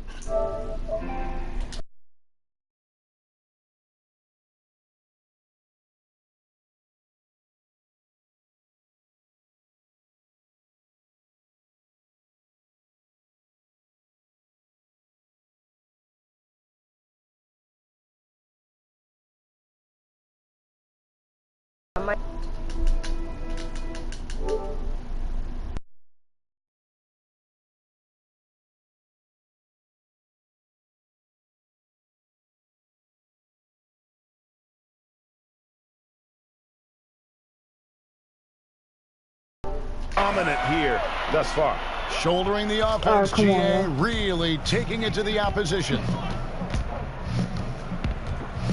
Dominant here thus far. Shouldering the offense, GA, really taking it to the opposition.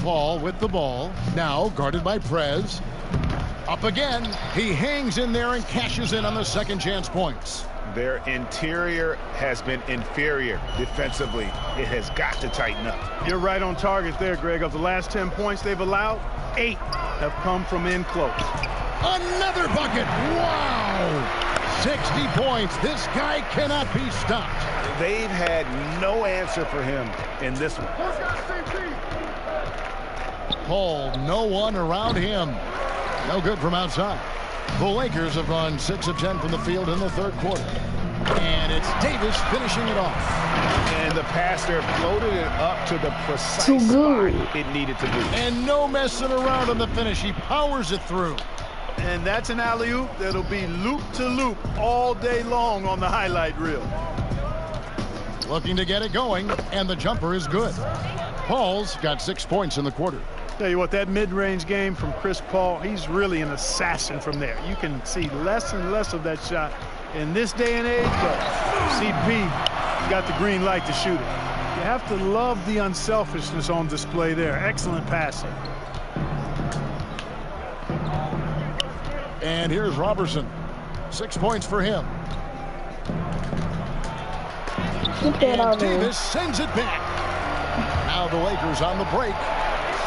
Paul with the ball, now guarded by Prez. Up again, he hangs in there and cashes in on the second chance points. Their interior has been inferior defensively. It has got to tighten up. You're right on target there, Greg. Of the last 10 points they've allowed, 8 have come from in close. Another bucket. Wow. 60 points. This guy cannot be stopped. They've had no answer for him in this one. Paul, no one around him. No good from outside. The Lakers have gone 6 of 10 from the field in the third quarter. And it's Davis finishing it off. And the passer floated it up to the precise spot it needed to be. And no messing around on the finish. He powers it through. And that's an alley-oop that'll be loop-to-loop all day long on the highlight reel. Looking to get it going, and the jumper is good. Paul's got 6 points in the quarter. Tell you what, that mid-range game from Chris Paul, he's really an assassin from there. You can see less and less of that shot in this day and age, but CP got the green light to shoot it. You have to love the unselfishness on display there. Excellent passing. And here's Robertson. 6 points for him. And Davis sends it back. Now the Lakers on the break.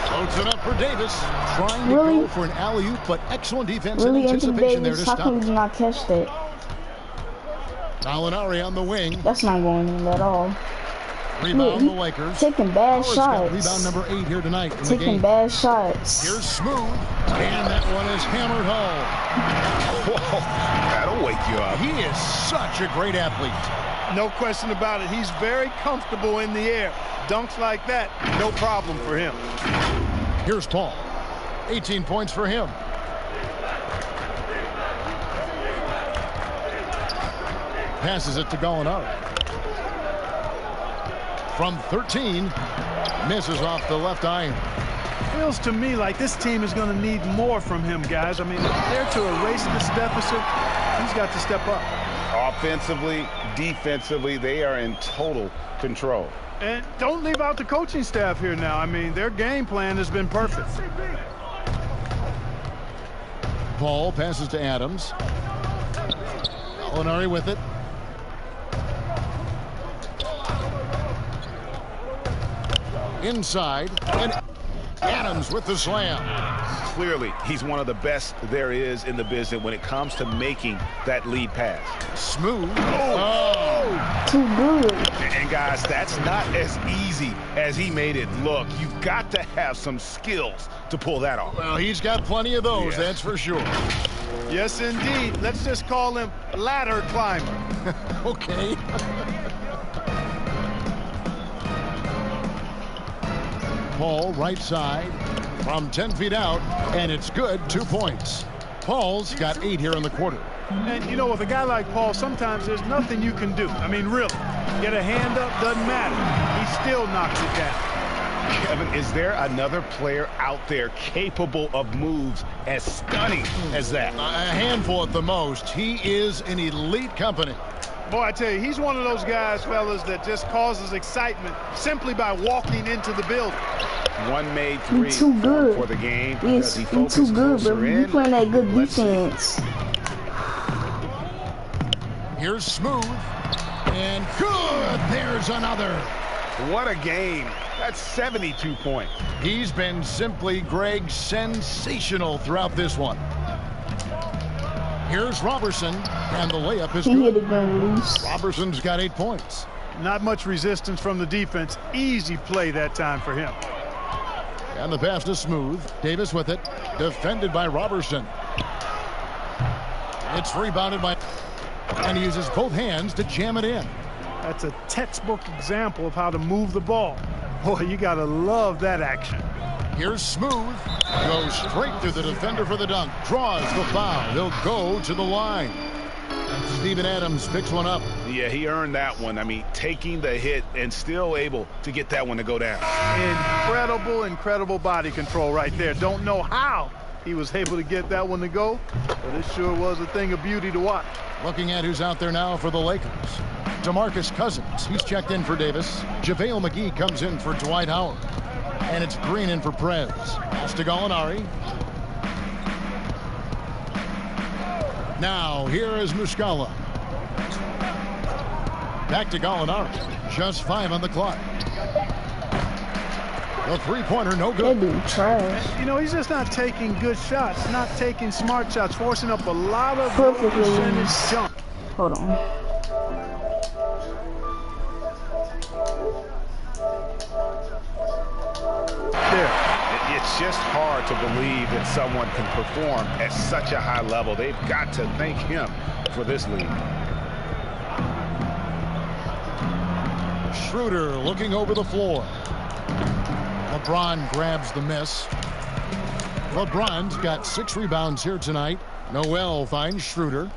Floats it up for Davis. Trying to go for an alley-oop, but excellent defense and anticipation there to stop. How come you not catch that? Gallinari on the wing. That's not going in at all. Rebound the Lakers. Taking bad shots. Rebound number 8 here tonight in the game. Taking bad shots. Here's Smooth, and that one is hammered home. Whoa, that'll wake you up. He is such a great athlete. No question about it. He's very comfortable in the air. Dunks like that, no problem for him. Here's Paul. 18 points for him. Passes it to Gallinari. From 13, misses off the left iron. Feels to me like this team is going to need more from him, guys. I mean, if they're to erase this deficit, he's got to step up. Offensively, defensively, they are in total control. And don't leave out the coaching staff here now. I mean, their game plan has been perfect. Paul passes to Adams. Gallinari with it. Inside, and Adams with the slam. Clearly, he's one of the best there is in the business when it comes to making that lead pass. Smooth. Too good. And guys, that's not as easy as he made it look. You've got to have some skills to pull that off. Well, he's got plenty of those, that's for sure. Yes, indeed. Let's just call him ladder climber. Okay. Paul, right side, from 10 feet out, and it's good, 2 points. Paul's got 8 here in the quarter. And, you know, with a guy like Paul, sometimes there's nothing you can do. I mean, really, get a hand up, doesn't matter. He still knocks it down. Kevin, is there another player out there capable of moves as stunning as that? A handful at the most. He is an elite company. Boy, I tell you, he's one of those guys, fellas, that just causes excitement simply by walking into the building. One made 3 too good for the game. Yes, you're too good, but you playing that good defense. Here's Smooth, and good. There's another. What a game. That's 72 points. He's been simply, Greg, sensational throughout this one. Here's Robertson, and the layup is good. Hit it loose. Robertson's got 8 points. Not much resistance from the defense. Easy play that time for him. And the pass is smooth. Davis with it. Defended by Robertson. It's rebounded by... And he uses both hands to jam it in. That's a textbook example of how to move the ball. Boy, you got to love that action. Here's Smooth. Goes straight through the defender for the dunk. Draws the foul. He'll go to the line. Steven Adams picks one up. Yeah, he earned that one. I mean, taking the hit and still able to get that one to go down. Incredible body control right there. Don't know how he was able to get that one to go, but it sure was a thing of beauty to watch. Looking at who's out there now for the Lakers. DeMarcus Cousins, he's checked in for Davis. JaVale McGee comes in for Dwight Howard. And it's Green in for Prez. Pass to Gallinari. Now, here is Muscala. Back to Gallinari. Just 5 on the clock. The three-pointer, no good. You know, he's just not taking good shots, not taking smart shots, forcing up a lot of percentage jump. Hold on. It's just hard to believe that someone can perform at such a high level. They've got to thank him for this lead. Schroeder looking over the floor. LeBron grabs the miss. LeBron's got 6 rebounds here tonight. Noel finds Schroeder.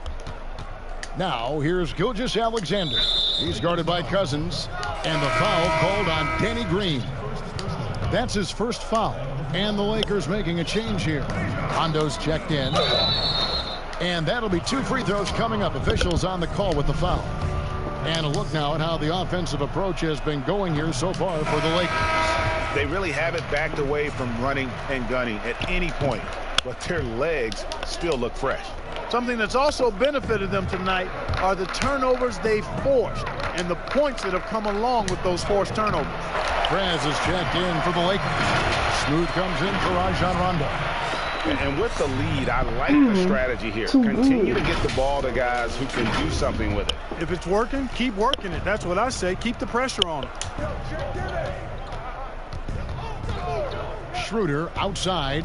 Now here's Gilgeous-Alexander. He's guarded by Cousins. And the foul called on Danny Green. That's his first foul. And the Lakers making a change here. Hondo's checked in. And that'll be 2 free throws coming up. Officials on the call with the foul. And a look now at how the offensive approach has been going here so far for the Lakers. They really haven't backed away from running and gunning at any point, but their legs still look fresh. Something that's also benefited them tonight are the turnovers they've forced and the points that have come along with those forced turnovers. Prez is checked in for the Lakers. Smooth comes in for Rajon Rondo. And with the lead, I like the strategy here. Continue to get the ball to guys who can do something with it. If it's working, keep working it. That's what I say. Keep the pressure on it. Schroeder outside.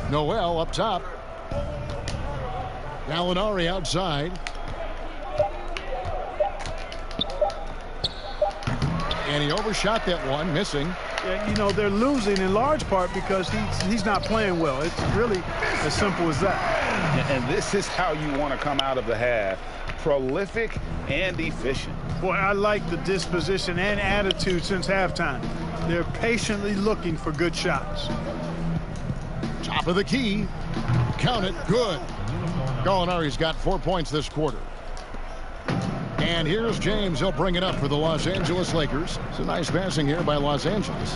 Noel up top. Gallinari outside. And he overshot that one, missing. Yeah, you know, they're losing in large part because he's not playing well. It's really as simple as that. And this is how you want to come out of the half. Prolific and efficient. Boy, I like the disposition and attitude since halftime. They're patiently looking for good shots. Top of the key. Count it. Good. Gallinari's got 4 points this quarter. And here's James. He'll bring it up for the Los Angeles Lakers. It's a nice passing here by Los Angeles.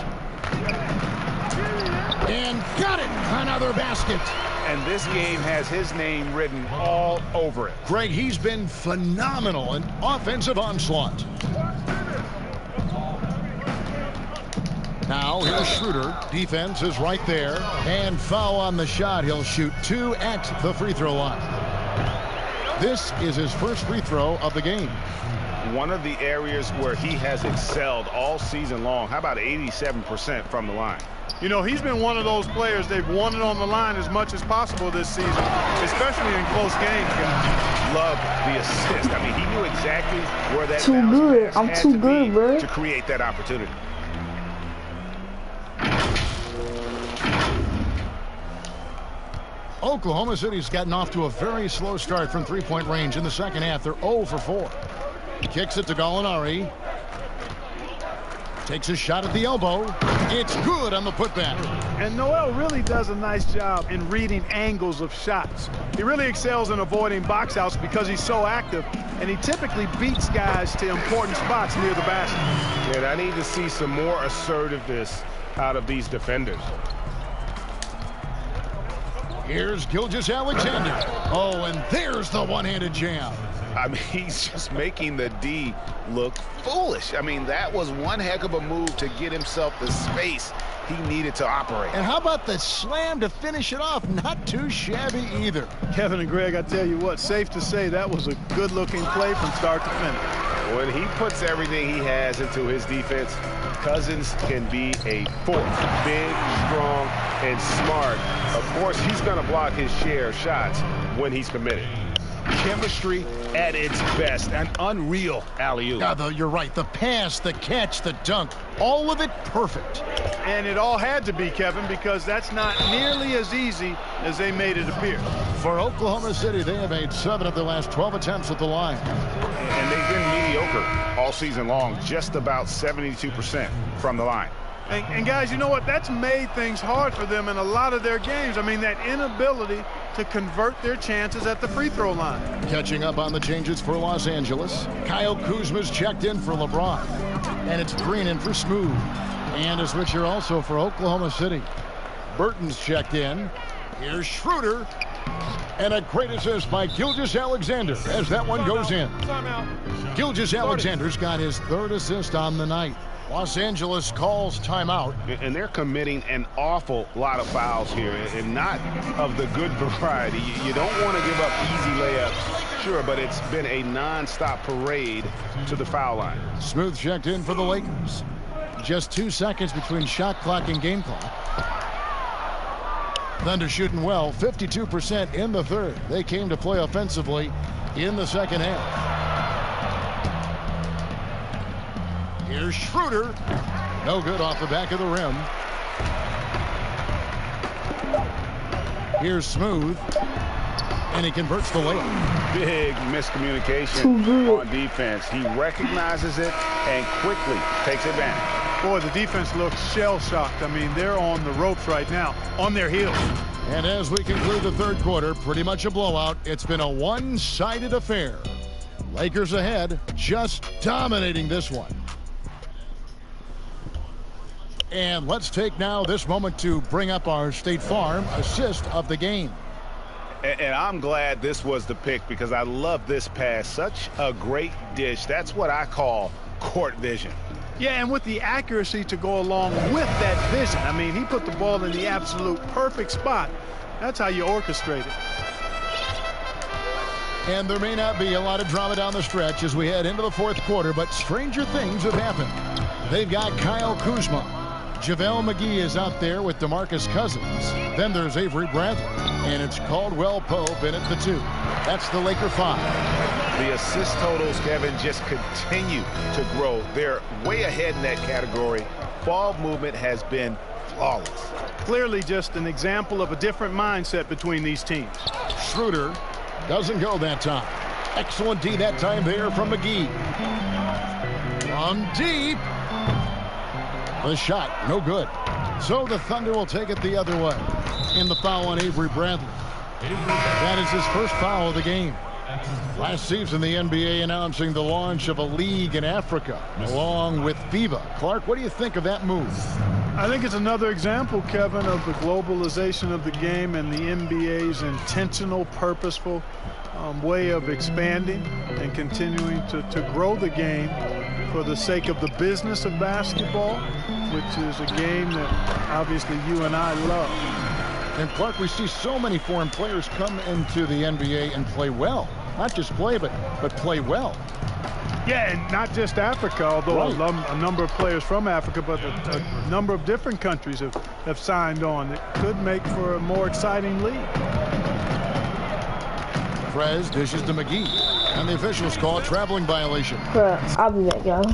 And got it. Another basket. And this game has his name written all over it. Greg, he's been phenomenal in offensive onslaught. Now here's Schroeder. Defense is right there. And foul on the shot. He'll shoot 2 at the free throw line. This is his first free throw of the game. One of the areas where he has excelled all season long. How about 87% from the line? You know, he's been one of those players they've wanted on the line as much as possible this season, especially in close games, guys. Love the assist. I mean, he knew exactly where that too good. I'm too good, bro. To create that opportunity. Oklahoma City's gotten off to a very slow start from three-point range in the second half. They're 0 for 4. Kicks it to Gallinari. Takes a shot at the elbow. It's good on the putback. And Noel really does a nice job in reading angles of shots. He really excels in avoiding box outs because he's so active, and he typically beats guys to important spots near the basket. And I need to see some more assertiveness out of these defenders. Here's Gilgeous-Alexander. Oh, and there's the one-handed jam. I mean, he's just making the D look foolish. I mean, that was one heck of a move to get himself the space he needed to operate. And how about the slam to finish it off? Not too shabby either. Kevin and Greg, I tell you what, safe to say that was a good-looking play from start to finish. When he puts everything he has into his defense, Cousins can be a force. Big, strong, and smart. Of course, he's going to block his share of shots when he's committed. Chemistry at its best. An unreal alley-oop. Yeah, you're right. The pass, the catch, the dunk, all of it perfect. And it all had to be, Kevin, because that's not nearly as easy as they made it appear. For Oklahoma City, they have made 7 of their last 12 attempts at the line. And they've been mediocre all season long, just about 72% from the line. And guys, you know what? That's made things hard for them in a lot of their games. I mean, that inability to convert their chances at the free throw line. Catching up on the changes for Los Angeles. Kyle Kuzma's checked in for LeBron. And it's Green in for Smooth. And a switcher also for Oklahoma City. Burton's checked in. Here's Schroeder. And a great assist by Gilgeous-Alexander as that one goes in. Gilgeous-Alexander's got his 3rd assist on the night. Los Angeles calls timeout. And they're committing an awful lot of fouls here, and not of the good variety. You don't want to give up easy layups, sure, but it's been a non-stop parade to the foul line. Smooth checked in for the Lakers. Just 2 seconds between shot clock and game clock. Thunder shooting well, 52% in the 3rd. They came to play offensively in the 2nd half. Here's Schroeder. No good off the back of the rim. Here's Smooth. And he converts the layup. Big miscommunication on defense. He recognizes it and quickly takes advantage. Boy, the defense looks shell-shocked. I mean, they're on the ropes right now, on their heels. And as we conclude the 3rd quarter, pretty much a blowout. It's been a one-sided affair. Lakers ahead, just dominating this one. And let's take now this moment to bring up our State Farm assist of the game. And I'm glad this was the pick because I love this pass. Such a great dish. That's what I call court vision. Yeah, and with the accuracy to go along with that vision. I mean, he put the ball in the absolute perfect spot. That's how you orchestrate it. And there may not be a lot of drama down the stretch as we head into the 4th quarter, but stranger things have happened. They've got Kyle Kuzma. JaVale McGee is out there with DeMarcus Cousins. Then there's Avery Bradley. And it's Caldwell Pope in at the 2. That's the Laker 5. The assist totals, Kevin, just continue to grow. They're way ahead in that category. Ball movement has been flawless. Clearly just an example of a different mindset between these teams. Schroeder doesn't go that time. Excellent D that time there from McGee. From deep. The shot, no good. So the Thunder will take it the other way. In the foul on Avery Bradley. That is his 1st foul of the game. Last season, the NBA announcing the launch of a league in Africa, along with FIBA. Clark, what do you think of that move? I think it's another example, Kevin, of the globalization of the game and the NBA's intentional, purposeful way of expanding and continuing to grow the game for the sake of the business of basketball, which is a game that obviously you and I love. And Clark, we see so many foreign players come into the NBA and play well. Not just play, but play well. Yeah, and not just Africa, although a number of players from Africa, but a number of different countries have signed on. It could make for a more exciting league. Prez dishes to McGee, and the officials call a traveling violation. I'll be back, y'all.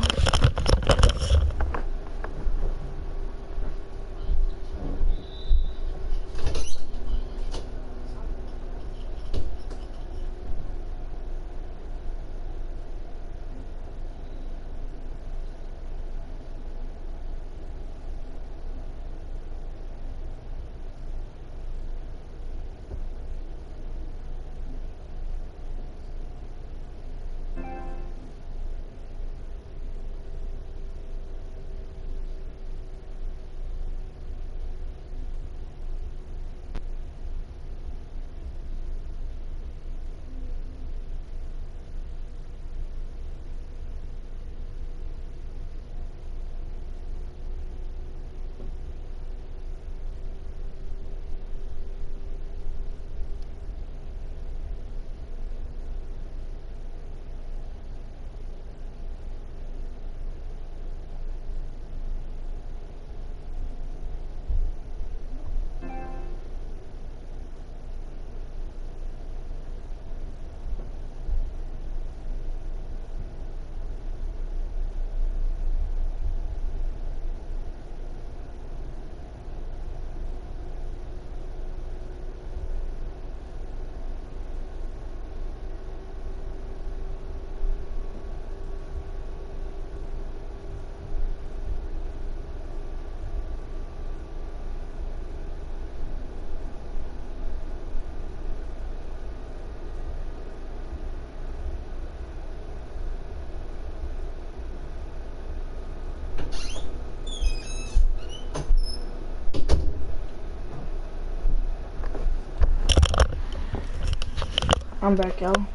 I'm back, y'all.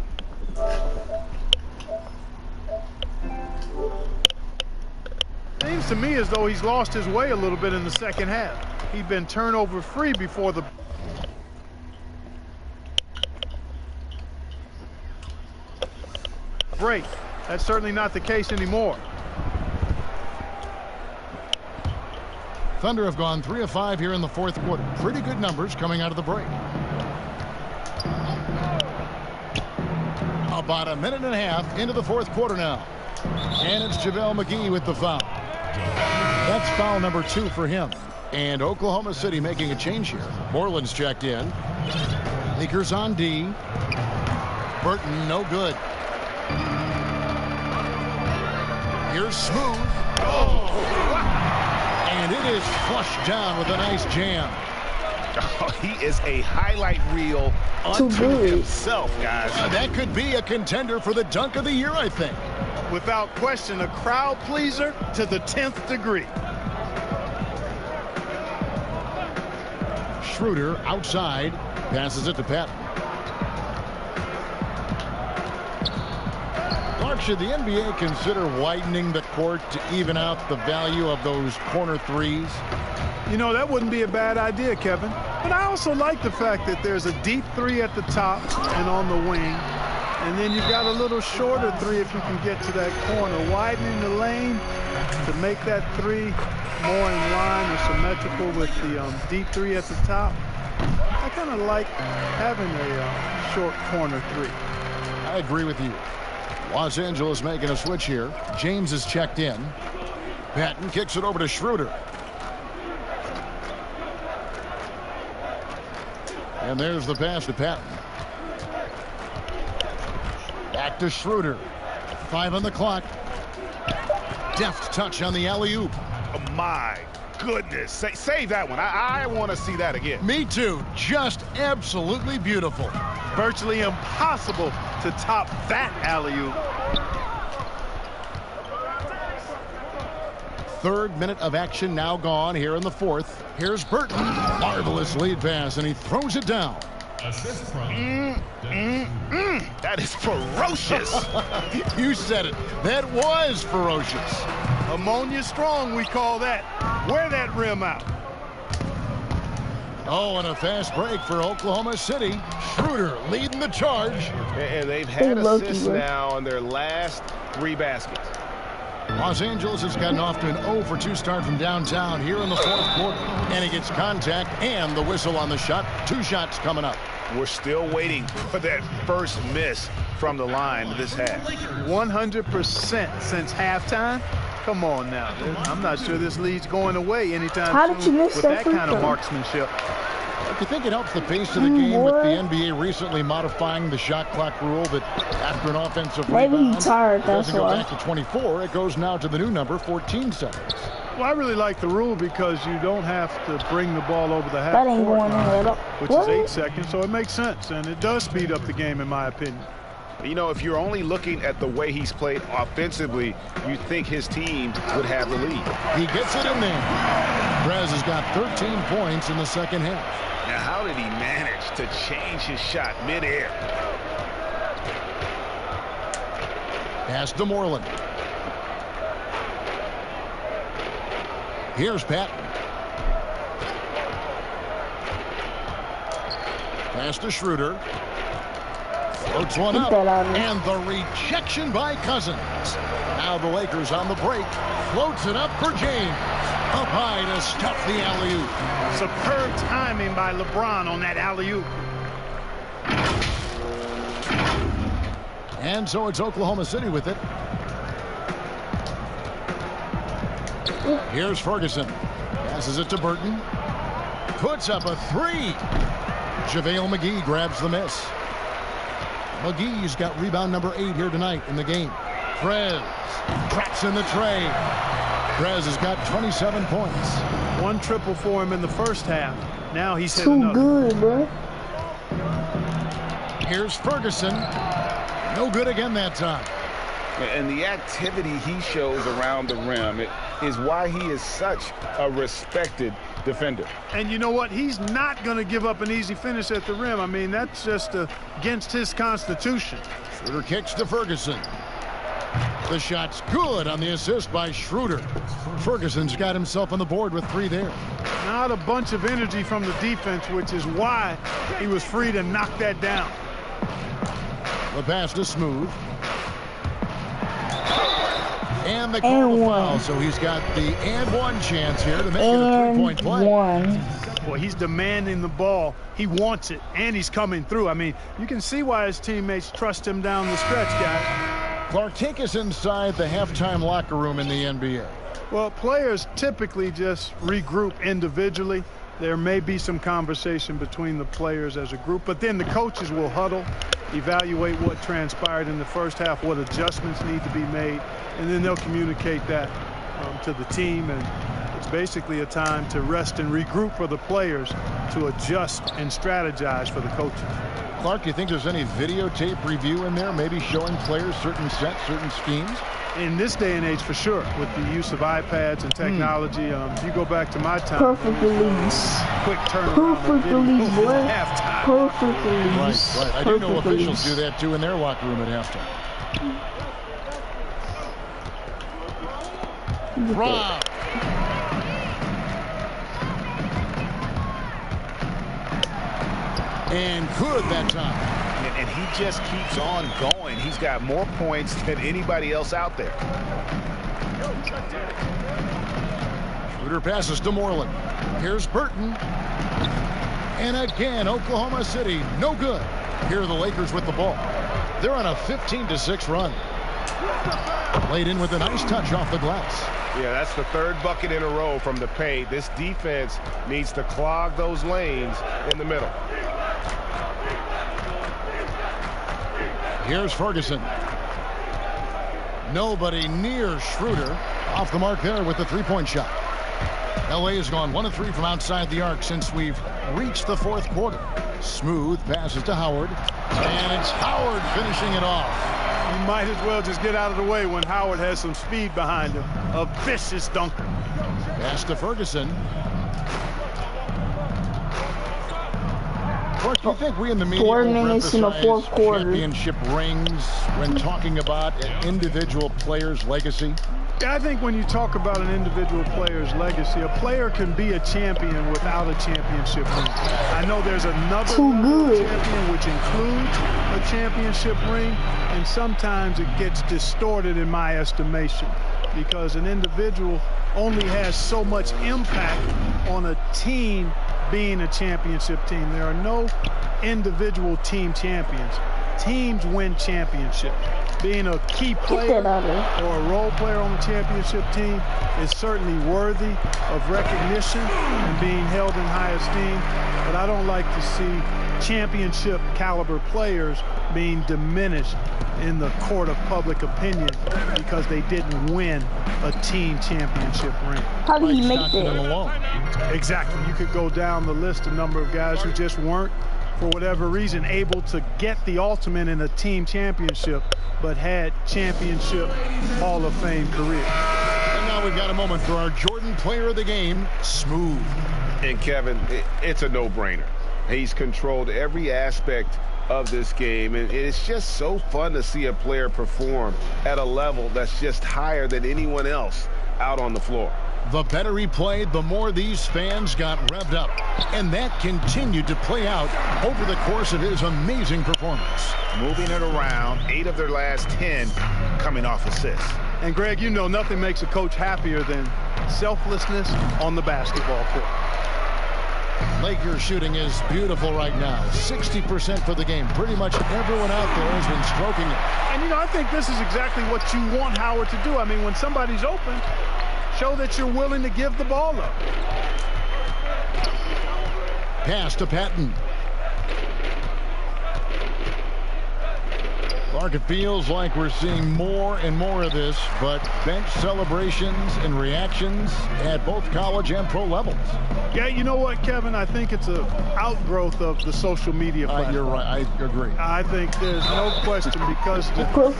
Seems to me as though he's lost his way a little bit in the second half. He'd been turnover free before the break. That's certainly not the case anymore. Thunder have gone 3 of 5 here in the fourth quarter. Pretty good numbers coming out of the break. About a minute and a half into the fourth quarter now. And it's JaVale McGee with the foul. That's foul number 2 for him. And Oklahoma City making a change here. Moreland's checked in. Lakers on D. Burton, no good. Here's Smooth. Oh! And it is flushed down with a nice jam. Oh, he is a highlight reel unto himself, guys. That could be a contender for the dunk of the year, I think. Without question, a crowd pleaser to the 10th degree. Schroeder outside, passes it to Patton. Clark, should the NBA consider widening the court to even out the value of those corner threes? You know, that wouldn't be a bad idea, Kevin. But I also like the fact that there's a deep three at the top and on the wing. And then you've got a little shorter three if you can get to that corner. Widening the lane to make that three more in line or symmetrical with the deep three at the top. I kind of like having a short corner three. I agree with you. Los Angeles making a switch here. James is checked in. Patton kicks it over to Schroeder. And there's the pass to Patton. Back to Schroeder. 5 on the clock. Deft touch on the alley-oop. Oh, my goodness. Save that one. I want to see that again. Me too. Just absolutely beautiful. Virtually impossible to top that alley-oop. Third minute of action now gone here in the fourth. Here's Burton. Marvelous lead pass, and he throws it down. That is ferocious. You said it. That was ferocious. Ammonia strong, we call that. Wear that rim out. Oh, and a fast break for Oklahoma City. Schroeder leading the charge. And they've had assists now on their last 3 baskets. Los Angeles has gotten off to an 0-for-2 start from downtown here in the fourth quarter. And he gets contact and the whistle on the shot. 2 shots coming up. We're still waiting for that first miss from the line this half. 100% since halftime. Come on now. I'm not sure this lead's going away anytime How did you soon miss with that that kind of marksmanship. Do you think it helps the pace of the game with the NBA recently modifying the shot clock rule that after an offensive rebound, he's tired, it doesn't that's go why. back to 24, it goes now to the new number, 14 seconds. Well, I really like the rule because you don't have to bring the ball over the half That ain't court going in line, at all. which What? is 8 seconds, so it makes sense, and it does speed up the game, in my opinion. You know, if you're only looking at the way he's played offensively, you think his team would have the lead. He gets it in there. Prez has got 13 points in the second half. Now, how did he manage to change his shot midair? Pass to Moreland. Here's Patton. Pass to Schroeder. Floats one up. And the rejection by Cousins. Now the Lakers on the break. Floats it up for James. Up high to stuff the alley-oop. Superb timing by LeBron on that alley-oop. And so it's Oklahoma City with it. Here's Ferguson. Passes it to Burton. Puts up a 3. JaVale McGee grabs the miss. McGee's got rebound number 8 here tonight in the game. Prez traps in the tray. Prez has got 27 points. 1 triple for him in the first half. Now he's hit Too another. good, bro. Here's Ferguson. No good again that time. And the activity he shows around the rim, is why he is such a respected defender. And you know what? He's not going to give up an easy finish at the rim. I mean, that's just against his constitution. Schroeder kicks to Ferguson. The shot's good on the assist by Schroeder. Ferguson's got himself on the board with 3 there. Not a bunch of energy from the defense, which is why he was free to knock that down. The pass to Smooth. And the call foul, so he's got the and one chance here to make it a 3-point play. Well, he's demanding the ball. He wants it, and he's coming through. I mean, you can see why his teammates trust him down the stretch, guys. Clark, take us inside the halftime locker room in the NBA. Well, players typically just regroup individually. There may be some conversation between the players as a group, but then the coaches will huddle, evaluate what transpired in the first half, what adjustments need to be made, and then they'll communicate that to the team. And it's basically a time to rest and regroup for the players to adjust and strategize for the coaches. Clark, do you think there's any videotape review in there, maybe showing players certain sets, certain schemes? In this day and age, for sure, with the use of iPads and technology. If you go back to my time, perfect release. Quick turnaround. Perfect release, boy. Perfect release. Right. I do know officials do that too in their locker room at halftime. Rob. And good that time. And he just keeps on going. He's got more points than anybody else out there. Schroeder passes to Moreland. Here's Burton. And again, Oklahoma City, no good. Here are the Lakers with the ball. They're on a 15-6 run. Laid in with a nice touch off the glass. Yeah, that's the 3rd bucket in a row from the paint. This defense needs to clog those lanes in the middle. Here's Ferguson. Nobody near Schroeder. Off the mark there with the 3-point shot. LA has gone 1 of 3 from outside the arc since we've reached the 4th quarter. Smooth passes to Howard. And it's Howard finishing it off. You might as well just get out of the way when Howard has some speed behind him. A vicious dunker. Pass to Ferguson. Clark, do you think we in the media 4 minutes in the 4th quarter. Championship rings when talking about an individual player's legacy? I think when you talk about an individual player's legacy, a player can be a champion without a championship ring. I know there's another champion which includes a championship ring, and sometimes it gets distorted in my estimation because an individual only has so much impact on a team being a championship team. There are no individual team champions. Teams win championships. Being a key player or a role player on the championship team is certainly worthy of recognition and being held in high esteem, but I don't like to see championship caliber players being diminished in the court of public opinion because they didn't win a team championship ring. How did he make that? Exactly. You could go down the list, a number of guys who just weren't, for whatever reason, able to get the ultimate in a team championship, but had championship Hall of Fame career. And now we've got a moment for our Jordan Player of the Game, Smooth. And Kevin, it's a no-brainer. He's controlled every aspect of this game, and it's just so fun to see a player perform at a level that's just higher than anyone else out on the floor. The better he played, the more these fans got revved up. And that continued to play out over the course of his amazing performance. Moving it around, 8 of their last 10 coming off assists. And Greg, you know nothing makes a coach happier than selflessness on the basketball court. Lakers shooting is beautiful right now. 60% for the game. Pretty much everyone out there has been stroking it. And, you know, I think this is exactly what you want Howard to do. I mean, when somebody's open, show that you're willing to give the ball up. Pass to Patton. Clark, it feels like we're seeing more and more of this, but bench celebrations and reactions at both college and pro levels. Yeah, you know what, Kevin? I think it's an outgrowth of the social media platform. You're right. I agree. I think there's no question because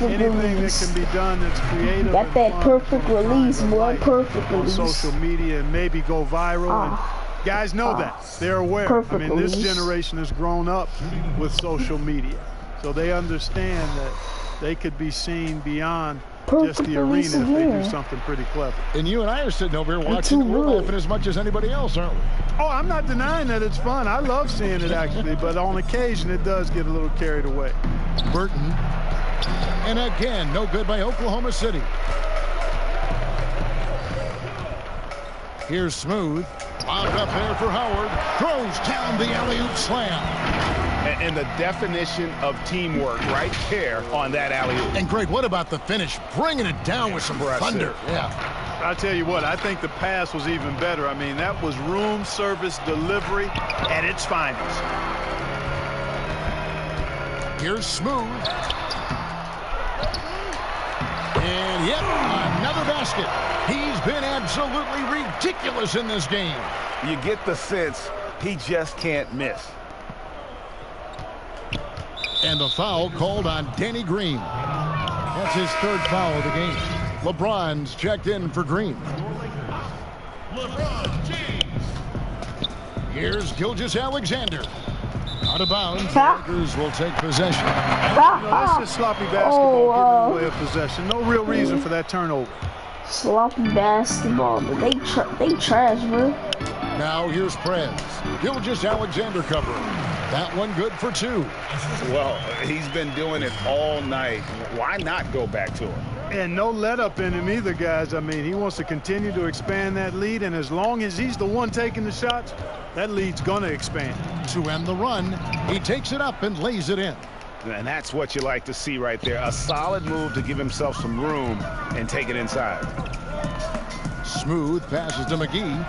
anything that can be done that's creative. Got that perfect release, boy. Perfect on release. social media and maybe go viral. And guys know that. They're aware. Perfect I mean, this release. generation has grown up with social media. So they understand that they could be seen beyond just the arena if they do something pretty clever. And you and I are sitting over here watching. We're laughing as much as anybody else, aren't we? Oh, I'm not denying that it's fun. I love seeing it, actually. But on occasion, it does get a little carried away. Burton. And again, no good by Oklahoma City. Here's Smooth. Lobbed up there for Howard. Throws down the alley-oop slam. And the definition of teamwork right there on that alley-oop. And Greg, what about the finish? Bringing it down with some thunder. Yeah. I'll tell you what, I think the pass was even better. I mean, that was room service delivery at its finest. Here's Smooth. And yep, another basket. He's been absolutely ridiculous in this game. You get the sense he just can't miss. And the foul called on Danny Green. That's his third foul of the game. LeBron's checked in for Green. LeBron James. Here's Gilgeous-Alexander. Out of bounds. The Lakers will take possession. That's just sloppy basketball giving away a possession. No real reason for that turnover. Sloppy basketball, but they trash, bro. Now here's Prez. Gilgeous-Alexander covering. That one good for 2. Well, he's been doing it all night. Why not go back to him? And no let up in him either, guys. I mean, he wants to continue to expand that lead, and as long as he's the one taking the shots, that lead's going to expand. To end the run, he takes it up and lays it in. And that's what you like to see right there. A solid move to give himself some room and take it inside. Smooth passes to McGee.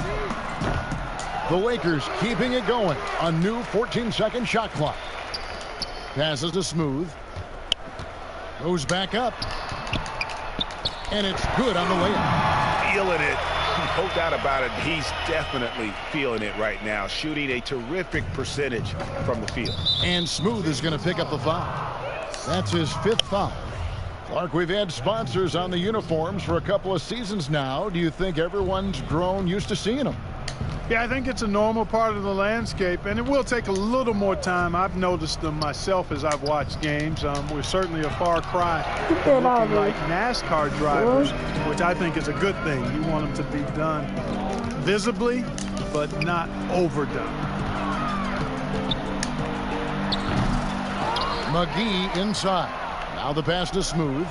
The Lakers keeping it going. A new 14-second shot clock. Passes to Smooth. Goes back up. And it's good on the way up. Feeling it. No doubt about it. He's definitely feeling it right now. Shooting a terrific percentage from the field. And Smooth is going to pick up the foul. That's his 5th foul. Clark, we've had sponsors on the uniforms for a couple of seasons now. Do you think everyone's grown used to seeing them? Yeah, I think it's a normal part of the landscape, and it will take a little more time. I've noticed them myself as I've watched games. We're certainly a far cry from looking like NASCAR drivers, which I think is a good thing. You want them to be done visibly, but not overdone. McGee inside. Now the pass to Smooth.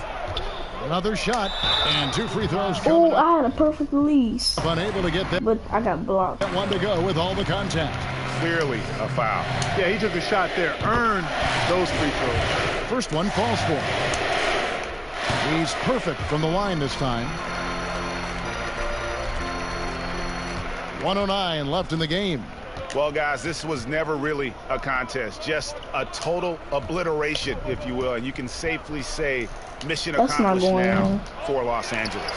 Another shot and 2 free throws. Oh, I had a perfect release. Unable to get that, but I got blocked. That one to go with all the contact. Clearly a foul. Yeah, he took a shot there. Earned those free throws. First one falls for him. He's perfect from the line this time. 1:09 left in the game. Well, guys, this was never really a contest. Just a total obliteration, if you will. And you can safely say mission accomplished now for Los Angeles.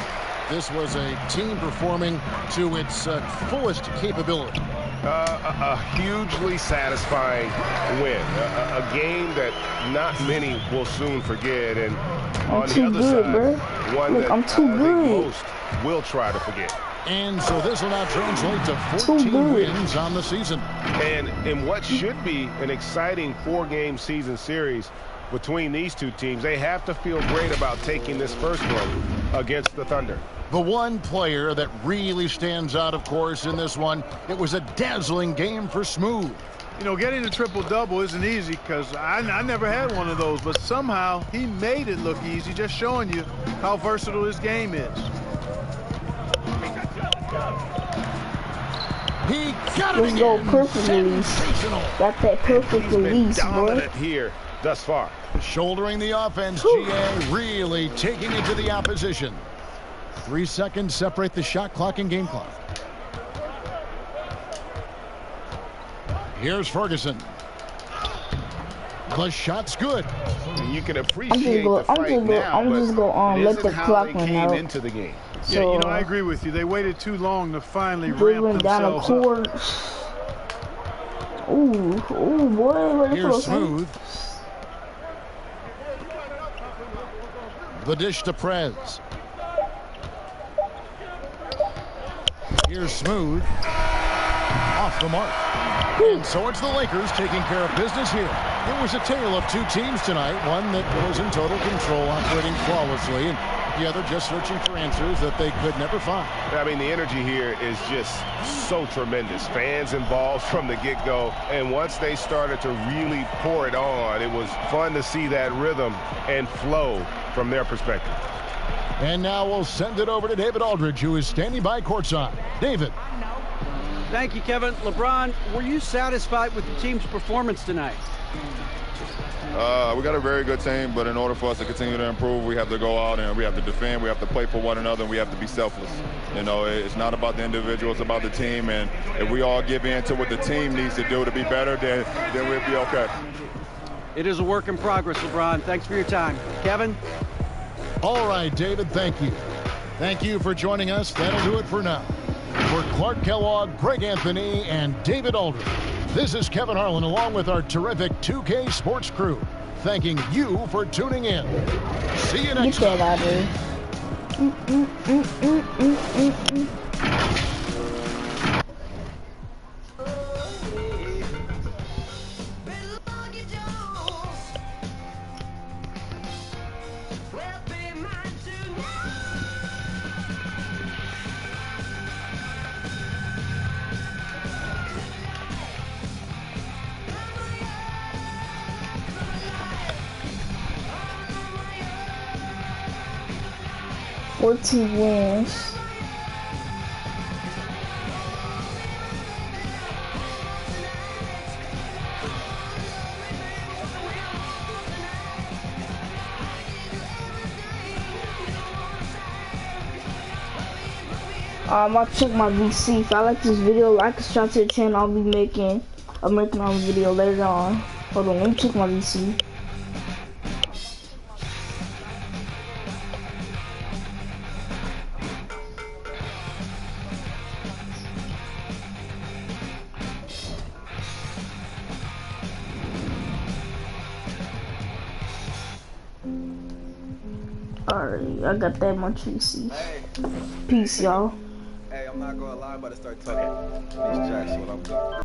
This was a team performing to its fullest capability. A hugely satisfying win. A game that not many will soon forget. And on the other side, one that I think most will try to forget. And so this will now translate to 14 wins on the season. And in what should be an exciting 4-game season series between these two teams, they have to feel great about taking this first one against the Thunder. The one player that really stands out, of course, in this one, it was a dazzling game for Smooth. You know, getting a triple-double isn't easy because I never had one of those, but somehow he made it look easy, just showing you how versatile his game is. He got it again. Let's go perfect release. Got that perfect release, dominant here thus far. Shouldering the offense, GA really taking it to the opposition. 3 seconds separate the shot clock and game clock. Here's Ferguson. The shot's good. And you can appreciate the fight now, but it let the isn't clock how they run came out. into the game. So, yeah, you know, I agree with you. They waited too long to finally they ramp went down the themselves up. court. Ooh, boy. Here's Smooth. The dish to Prez. Here's Smooth. Off the mark. And so it's the Lakers taking care of business here. It was a tale of two teams tonight. One that was in total control, operating flawlessly, and the other just searching for answers that they could never find. I mean, the energy here is just so tremendous. Fans involved from the get-go, and once they started to really pour it on, it was fun to see that rhythm and flow from their perspective. And now we'll send it over to David Aldridge, who is standing by courtside. David. Thank you, Kevin. LeBron, were you satisfied with the team's performance tonight? We got a very good team, but in order for us to continue to improve, we have to go out and we have to defend, we have to play for one another, and we have to be selfless. You know, it's not about the individual, it's about the team, and if we all give in to what the team needs to do to be better, then we'll be okay. It is a work in progress, LeBron. Thanks for your time. Kevin? All right, David, thank you. Thank you for joining us. That'll do it for now. For Clark Kellogg, Greg Anthony, and David Aldridge, this is Kevin Harlan along with our terrific 2K Sports crew, thanking you for tuning in. See you next time. Get that out of here. Fourteen wins. I'll check my VC. If I like this video, like and subscribe to the channel. I'll be making a American video later on. Hold on, let me check my VC. Alright, I got that much VC. Peace, y'all. Hey, I'm not gonna lie, I'm about to start talking these jacks what I'm doing.